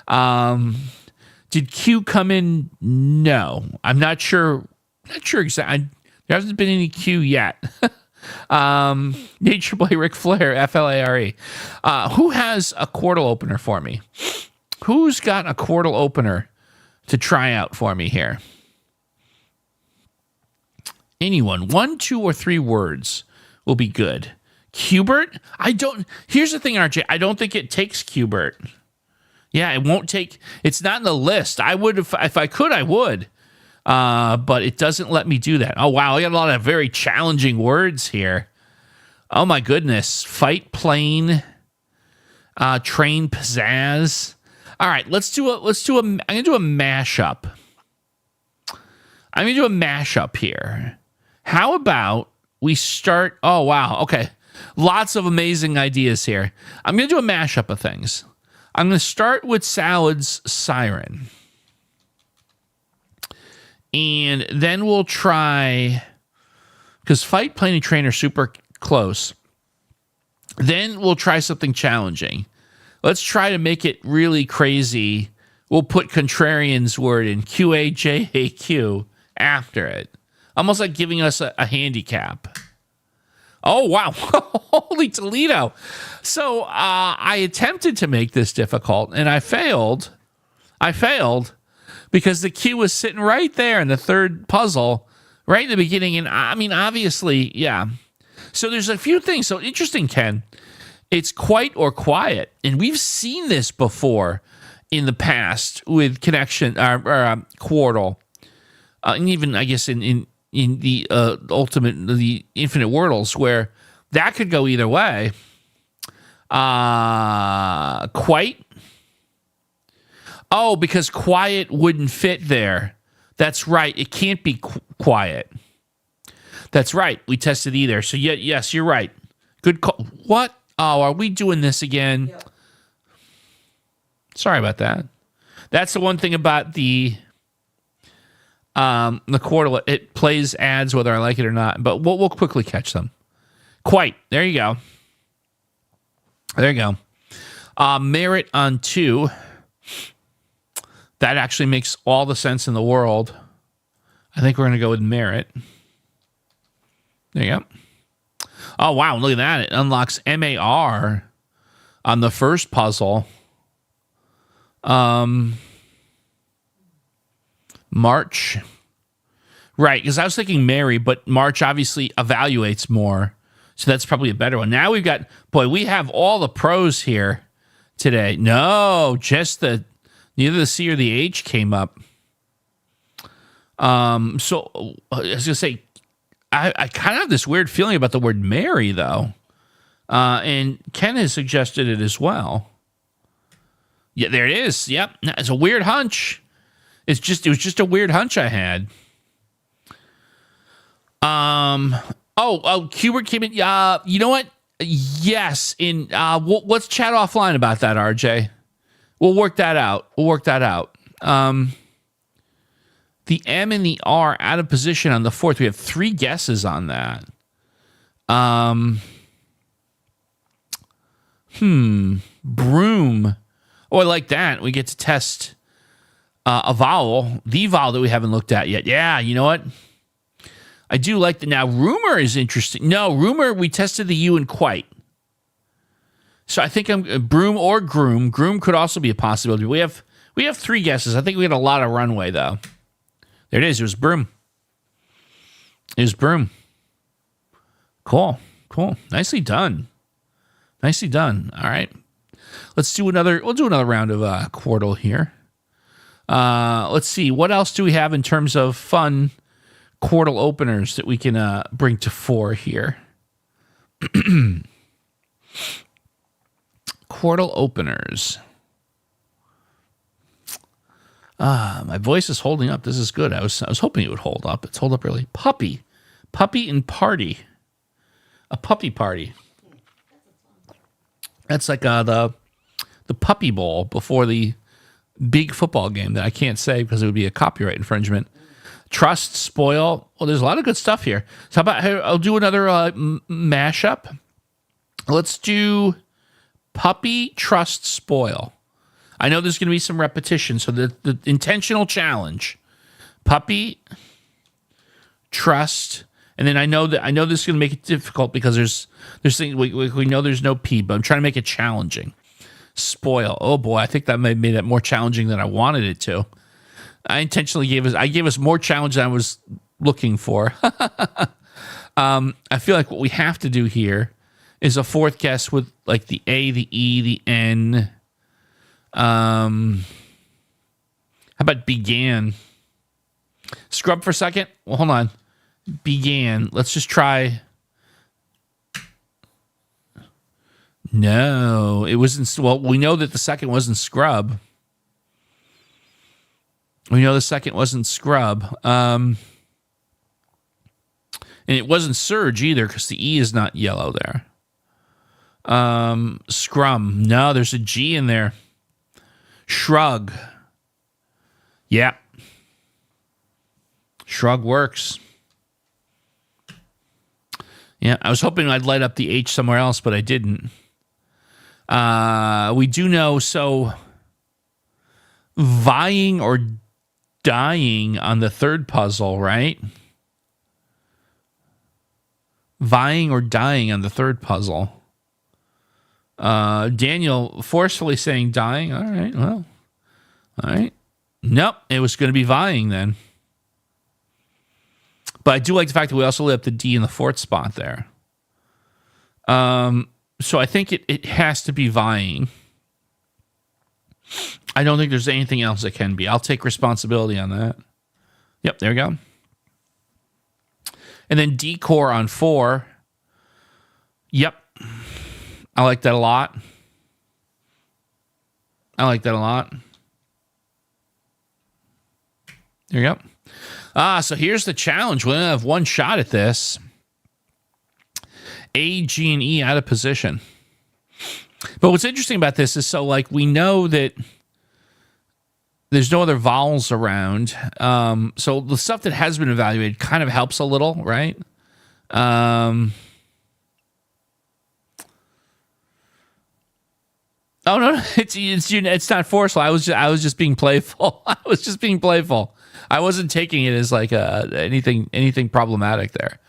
Did Q come in? No. I'm not sure. Exactly. There hasn't been any Q yet. Nature Boy Ric Flair, Flare. Who has a Quordle opener for me? Who's got a Quordle opener to try out for me here? Anyone. 1, 2, or 3 words will be good. Qbert? Here's the thing, RJ. I don't think it takes Qbert. Yeah, it won't take. It's not in the list. I would, if I could, I would. But it doesn't let me do that. Oh, wow. I got a lot of very challenging words here. Oh my goodness. Fight plane. Train pizzazz. All right, I'm gonna do a mashup. I'm gonna do a mashup here. How about we start? Oh wow, okay. Lots of amazing ideas here. I'm gonna do a mashup of things. I'm gonna start with Salad's Siren. And then we'll try, because Fight, Plane, and Train are super close. Then we'll try something challenging. Let's try to make it really crazy. We'll put Contrarian's word in QAJAQ after it. Almost like giving us a handicap. Oh, wow. Holy Toledo. So I attempted to make this difficult, and I failed. Because the Q was sitting right there in the third puzzle, right in the beginning. And I mean, obviously, yeah. So there's a few things. So interesting, Ken. It's quite or quiet. And we've seen this before in the past with Quordle. And even, I guess, in the the infinite Wordles, where that could go either way. Quite. Oh, because quiet wouldn't fit there. That's right. It can't be quiet. That's right. We tested either. So, yes, you're right. Good call. What? Oh, are we doing this again? Yep. Sorry about that. That's the one thing about the Quordle. It plays ads whether I like it or not. But we'll quickly catch them. Quite. There you go. There you go. Merit on 2. That actually makes all the sense in the world. I think we're going to go with merit. There you go. Oh, wow. Look at that. It unlocks MAR on the first puzzle. March. Right, because I was thinking Mary, but March obviously evaluates more. So that's probably a better one. Now we've got, we have all the pros here today. No, just neither the C or the H came up. So I was going to say, I kind of have this weird feeling about the word Mary, though. And Ken has suggested it as well. Yeah, there it is. Yep. It's a weird hunch. It was just a weird hunch I had. Hubert came in. You know what? Yes. Let's chat offline about that, RJ. We'll work that out. The M and the R out of position on the fourth. We have 3 guesses on that. Broom. Oh, I like that. We get to test a vowel, the vowel that we haven't looked at yet. Yeah, you know what? I do like that. Now, rumor is interesting. No, rumor, we tested the U in quite. So I think I'm broom or groom. Groom could also be a possibility. We have 3 guesses. I think we had a lot of runway, though. There it is. It was broom. Cool. Nicely done. All right. Let's do another. We'll do another round of Quordle here. Let's see. What else do we have in terms of fun Quordle openers that we can bring to 4 here? Quordle openers. My voice is holding up. This is good. I was hoping it would hold up. It's hold up really. Puppy and party. A puppy party. That's like the Puppy Bowl before the big football game that I can't say because it would be a copyright infringement. Trust, spoil. Well, there's a lot of good stuff here. So how about I'll do another mashup. Let's do puppy, trust, spoil. I know there's going to be some repetition, so the intentional challenge. Puppy, trust, and then I know this is going to make it difficult because there's things we know there's no P, but I'm trying to make it challenging. Spoil. Oh boy, I think that made it more challenging than I wanted it to. I intentionally gave us more challenge than I was looking for. I feel like what we have to do here is a 4th guess with like the A, the E, the N. How about began? Scrub for a second. Well, hold on. Began. Let's just try. No, it wasn't. Well, we know that the second wasn't scrub. We know the second wasn't scrub. And it wasn't surge either because the E is not yellow there. Scrum. No, there's a G in there. Shrug. Yeah. Shrug works. Yeah, I was hoping I'd light up the H somewhere else, but I didn't. We do know, so vying or dying on the third puzzle, right? Vying or dying on the third puzzle. Daniel forcefully saying dying. All right, well. All right. Nope, it was going to be vying then. But I do like the fact that we also lit up the D in the fourth spot there. So I think it has to be vying. I don't think there's anything else it can be. I'll take responsibility on that. Yep, there we go. And then decor on 4. Yep. I like that a lot. I like that a lot. There you go. So here's the challenge. We only have one shot at this. A, G, and E out of position. But what's interesting about this is, so like we know that there's no other vowels around. So the stuff that has been evaluated kind of helps a little, right? Oh no, it's not forceful. I was just being playful. I was just being playful. I wasn't taking it as like anything problematic there.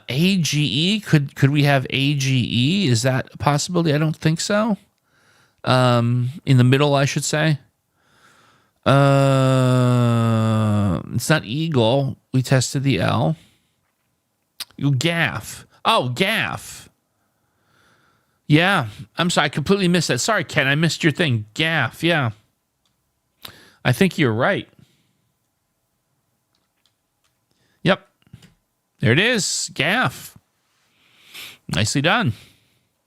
AGE, could we have AGE? Is that a possibility? I don't think so. In the middle, I should say. It's not eagle. We tested the L. Gaff. Oh, gaff. Yeah, I'm sorry, I completely missed that. Sorry, Ken, I missed your thing. Gaff, yeah. I think you're right. Yep. There it is. Gaff. Nicely done.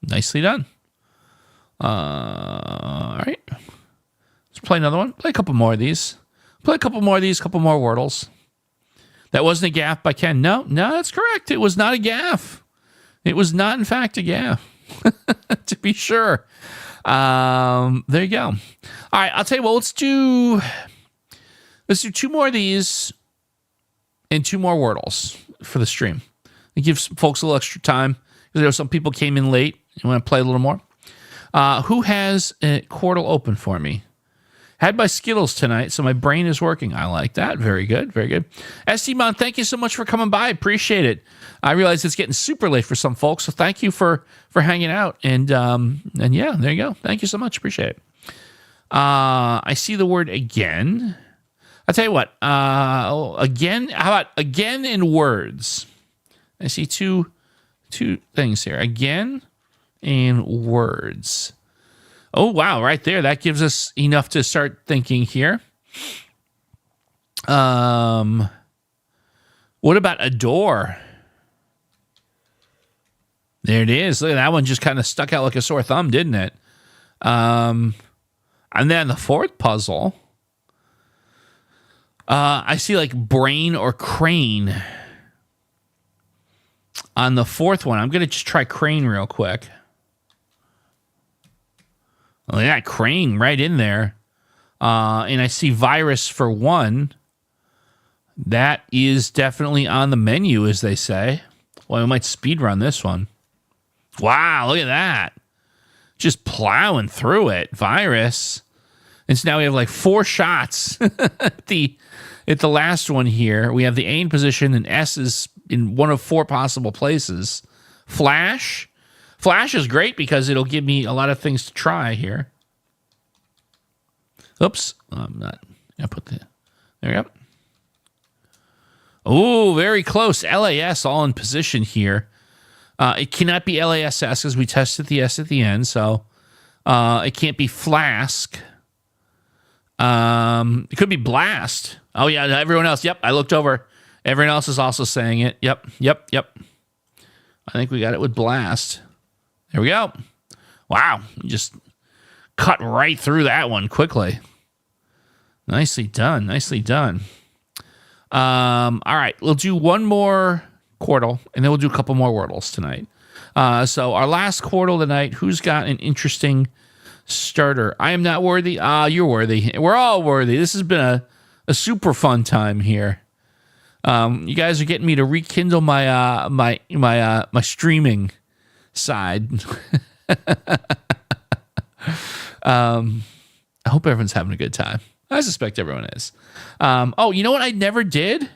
Nicely done. All right. Let's play another one. Play a couple more of these. Play a couple more of these, couple more Wordles. That wasn't a gaff by Ken. No, that's correct. It was not a gaff. It was not, in fact, a gaff. To be sure. There you go. All right, I'll tell you what, let's do 2 more of these and 2 more Wordles for the stream. It gives folks a little extra time because there some people came in late and want to play a little more. Who has a Quordle open for me? Had my Skittles tonight, so my brain is working. I like that. Very good. Very good. Esteban, thank you so much for coming by. Appreciate it. I realize it's getting super late for some folks, so thank you for hanging out. And yeah, there you go. Thank you so much. Appreciate it. I see the word again. I'll tell you what. Again. How about again in words? I see two things here. Again in words. Oh, wow, right there. That gives us enough to start thinking here. What about adore? There it is. Look at that one, just kind of stuck out like a sore thumb, didn't it? And then the fourth puzzle, I see like brain or crane. On the fourth one, I'm going to just try crane real quick. Oh, yeah, crane right in there. And I see virus for 1. That is definitely on the menu, as they say. Well, we might speed run this one. Wow, look at that. Just plowing through it. Virus. And so now we have like 4 shots at the last one here. We have the A in position and S is in one of 4 possible places. Flash. Flash is great because it'll give me a lot of things to try here. Oops. I'm not. I put the. There we go. Oh, very close. LAS all in position here. It cannot be LASS because we tested the S at the end, so it can't be flask. It could be blast. Oh, yeah, everyone else. Yep, I looked over. Everyone else is also saying it. Yep. I think we got it with blast. There we go. Wow. Just cut right through that one quickly. Nicely done. Nicely done. All right. We'll do one more Quordle, and then we'll do a couple more Wordles tonight. So our last Quordle tonight, who's got an interesting starter? I am not worthy. You're worthy. We're all worthy. This has been a super fun time here. You guys are getting me to rekindle my my streaming side. I hope everyone's having a good time. I suspect everyone is. Oh, you know what I never did?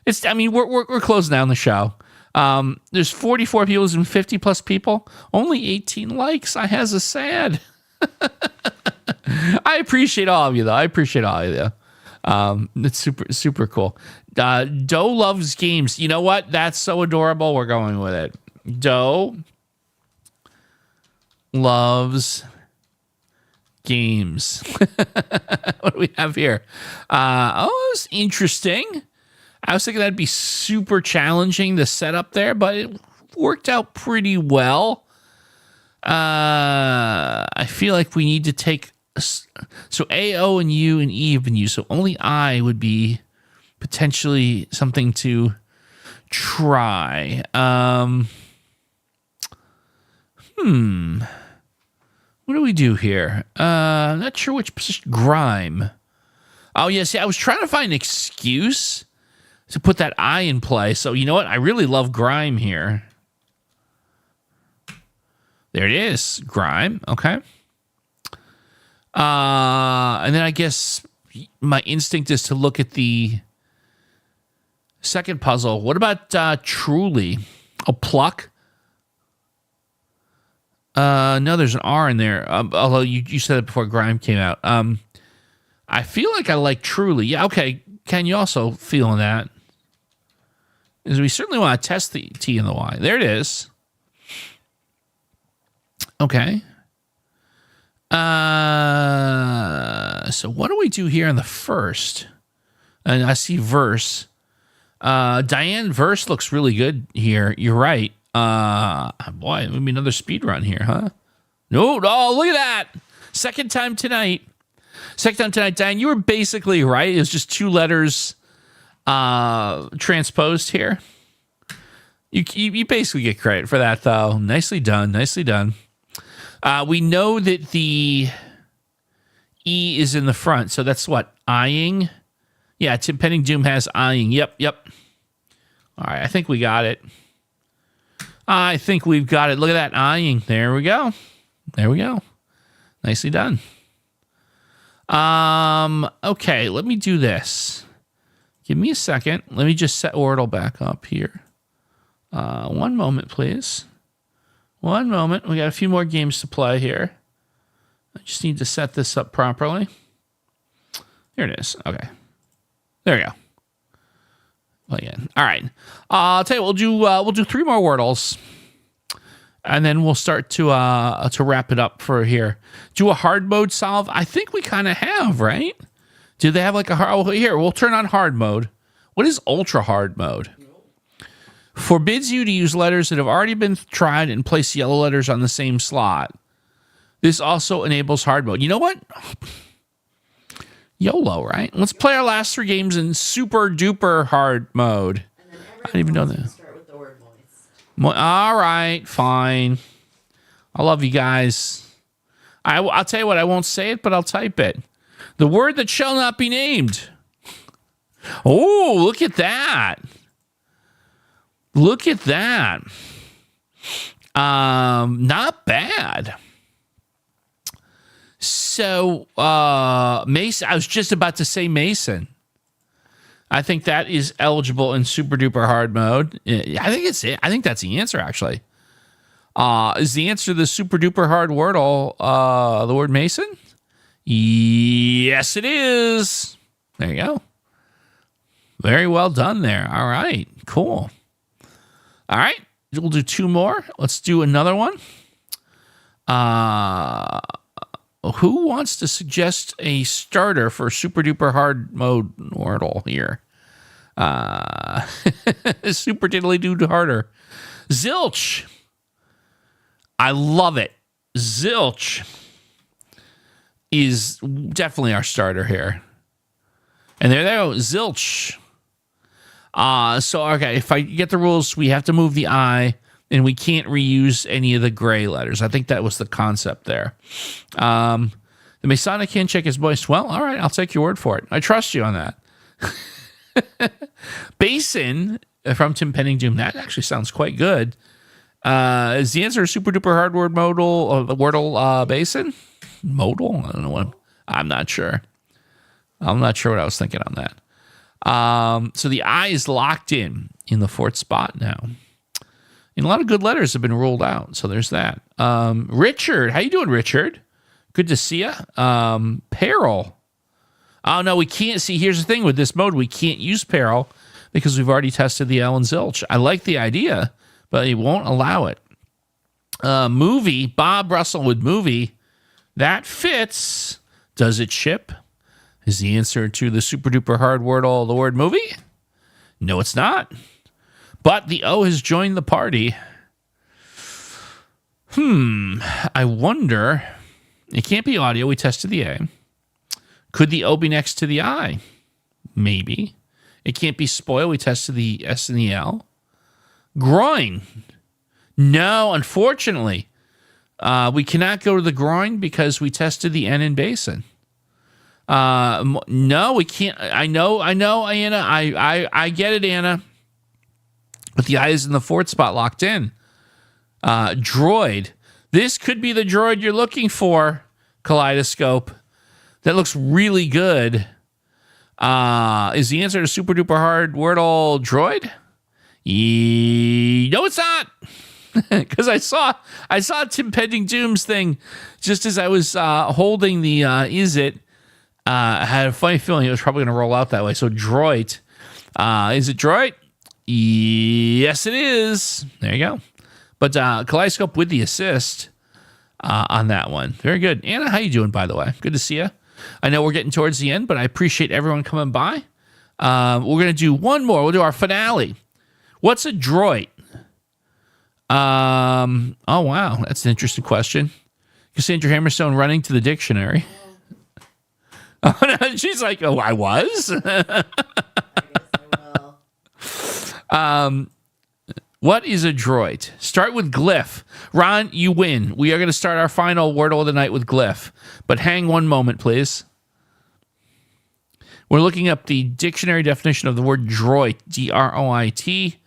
We're closing down the show. There's 44 views and 50 plus people. Only 18 likes. I has a sad. I appreciate all of you, though. It's super cool. Doe loves games. You know what? That's so adorable. We're going with it. Doe loves games. What do we have here? It's interesting. I was thinking that'd be super challenging to set up there, but it worked out pretty well. I feel like we need to take... So A, O, and U, and E have been used, so only I would be potentially something to try. What do we do here? I'm not sure which position. Grime. Oh, yeah, see, I was trying to find an excuse to put that I in play. So, you know what? I really love Grime here. There it is. Grime. Okay. And then I guess my instinct is to look at the second puzzle. What about Truly? Oh, Pluck? No, there's an R in there. Although you said it before Grime came out. I feel like I like Truly. Yeah, okay. Ken, you also feeling that? Is we certainly want to test the T and the Y. There it is. Okay. So what do we do here in the first? And I see verse. Diane verse looks really good here. You're right. Boy, maybe another speed run here, huh? No, look at that. Second time tonight, Diane, you were basically right. It was just two letters transposed here. You basically get credit for that, though. Nicely done. We know that the E is in the front, so that's what? Eyeing? Yeah, Impending Doom has eyeing. Yep. All right, I think we got it. Look at that eyeing. There we go. Nicely done. Okay, let me do this. Give me a second. Let me just set Wordle back up here. One moment, please. One moment. We got a few more games to play here. I just need to set this up properly. Here it is. Okay. There we go. Well, yeah. All right. I'll tell you, we'll do three more Wordles, and then we'll start to wrap it up for here. Do a hard mode solve. I think we kind of have, right? Do they have like a hard? Oh, here, we'll turn on hard mode. What is ultra hard mode? Forbids you to use letters that have already been tried and place yellow letters on the same slot. This also enables hard mode. You know what? YOLO, right? Let's play our last three games in super duper hard mode. I didn't even know that. Start with the word moist. All right, fine. I love you guys. I'll tell you what, I won't say it, but I'll type it. The word that shall not be named. Oh, look at that. Look at that. Not bad. So, Mason, I was just about to say Mason. I think that is eligible in super duper hard mode. I think it's it. I think that's the answer, actually. Is the answer to the super duper hard Wordle the word Mason? Yes, it is. There you go. Very well done there. All right, cool. All right, we'll do two more. Let's do another one. Who wants to suggest a starter for super duper hard mode Wordle here? Super diddly doo harder. Zilch. I love it. Zilch is definitely our starter here. And there they go, zilch. So, okay, if I get the rules, we have to move the I, and we can't reuse any of the gray letters. I think that was the concept there. The Masonic handshake is moist. Well, all right, I'll take your word for it. I trust you on that. Basin from Tim Penning Doom. That actually sounds quite good. Is the answer a super duper hard word Wordle basin? Modal? I don't know what. I'm not sure. I'm not sure what I was thinking on that. So the I is locked in the fourth spot now. And a lot of good letters have been ruled out. So there's that. Richard. How you doing, Richard? Good to see you. Peril. Oh, no, we can't see. Here's the thing with this mode. We can't use Peril because we've already tested the L and Zilch. I like the idea, but it won't allow it. Movie. Bob Russell with movie. That fits. Does it ship? Is the answer to the super duper hard Wordle the word movie? No, it's not. But the O has joined the party. I wonder. It can't be audio. We tested the A. Could the O be next to the I? Maybe. It can't be spoil. We tested the S and the L. Groin. No, unfortunately. We cannot go to the groin because we tested the N in basin. No, we can't. I know, Anna. I get it, Anna. But the I is in the fourth spot locked in. Droid. This could be the droid you're looking for, Kaleidoscope. That looks really good. Is the answer to super duper hard Wordle droid? No, it's not. Because I saw Tim Pending Doom's thing just as I was holding the is it. I had a funny feeling it was probably going to roll out that way. So droid. Is it droid? Yes, it is. There you go. But Kaleidoscope with the assist on that one. Very good. Anna, how you doing, by the way? Good to see you. I know we're getting towards the end, but I appreciate everyone coming by. We're going to do one more. We'll do our finale. What's a droid? Oh, wow. That's an interesting question. Cassandra Hammerstone running to the dictionary. Oh, no, she's like, oh, I was? I guess I will. What is a droid? Start with glyph. Ron, you win. We are going to start our final Wordle of the night with glyph. But hang one moment, please. We're looking up the dictionary definition of the word droid. D-R-O-I-T.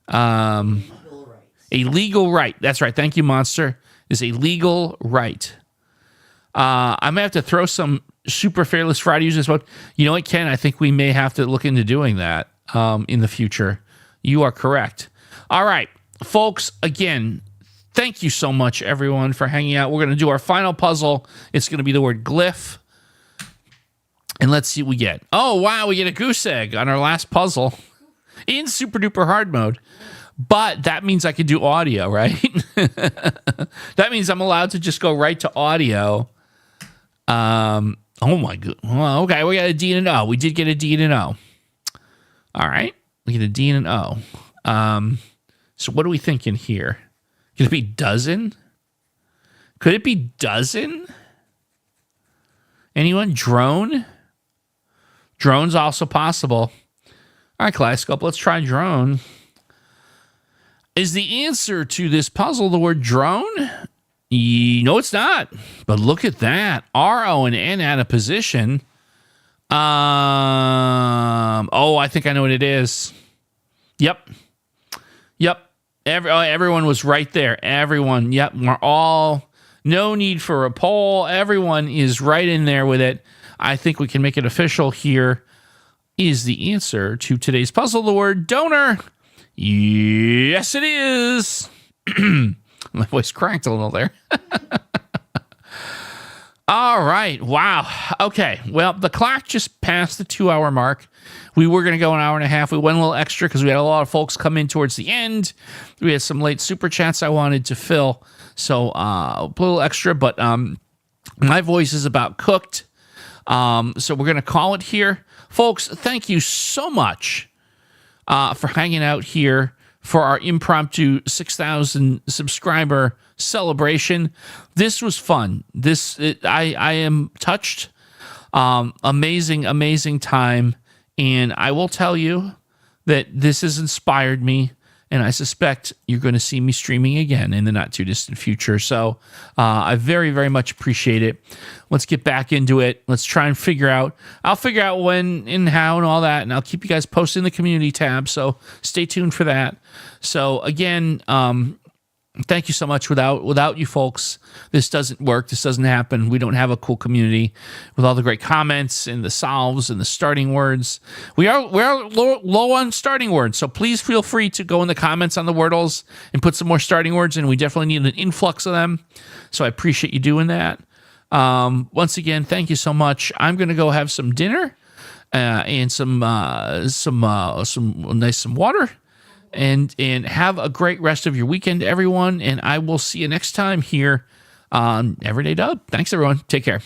Legal rights. A legal right. That's right. Thank you, Monster. Is a legal right. I may have to throw some super Fearless Friday users. But you know what, Ken? I think we may have to look into doing that in the future. You are correct. All right, folks, again, thank you so much, everyone, for hanging out. We're going to do our final puzzle. It's going to be the word glyph. And let's see what we get. Oh, wow, we get a goose egg on our last puzzle in super duper hard mode. But that means I can do audio, right? That means I'm allowed to just go right to audio. Oh, my God. Well, okay, we got a D and an O. We did get a D and an O. All right, we get a D and an O. So what are we thinking here? Could it be dozen? Could it be dozen? Anyone? Drone? Drone's also possible. All right, Kaleidoscope, let's try drone. Is the answer to this puzzle the word drone? No, it's not. But look at that. R-O and N out of position. Oh, I think I know what it is. Yep. Everyone was right there. Everyone. Yep. We're all. No need for a poll. Everyone is right in there with it. I think we can make it official here. Is the answer to today's puzzle the word donor? Yes, it is. My voice cracked a little there. All right. Wow. Okay. Well, the clock just passed the 2-hour mark. We were going to go an hour and a half. We went a little extra because we had a lot of folks come in towards the end. We had some late super chats I wanted to fill. So a little extra, but my voice is about cooked. So we're going to call it here. Folks, thank you so much for hanging out here for our impromptu 6,000 subscriber celebration. This was fun. I am touched. Amazing time. And I will tell you that this has inspired me. And I suspect you're going to see me streaming again in the not too distant future. So I very much appreciate it. Let's get back into it. Let's try and I'll figure out when and how and all that. And I'll keep you guys posted in the community tab. So stay tuned for that. So again, thank you so much. Without you folks, this doesn't work. This doesn't happen. We don't have a cool community with all the great comments and the solves and the starting words. We're low on starting words, so please feel free to go in the comments on the Wordles and put some more starting words in. We definitely need an influx of them, so I appreciate you doing that. Once again, thank you so much. I'm going to go have some dinner and some water. And have a great rest of your weekend, everyone. And I will see you next time here on Everyday Dub. Thanks, everyone. Take care.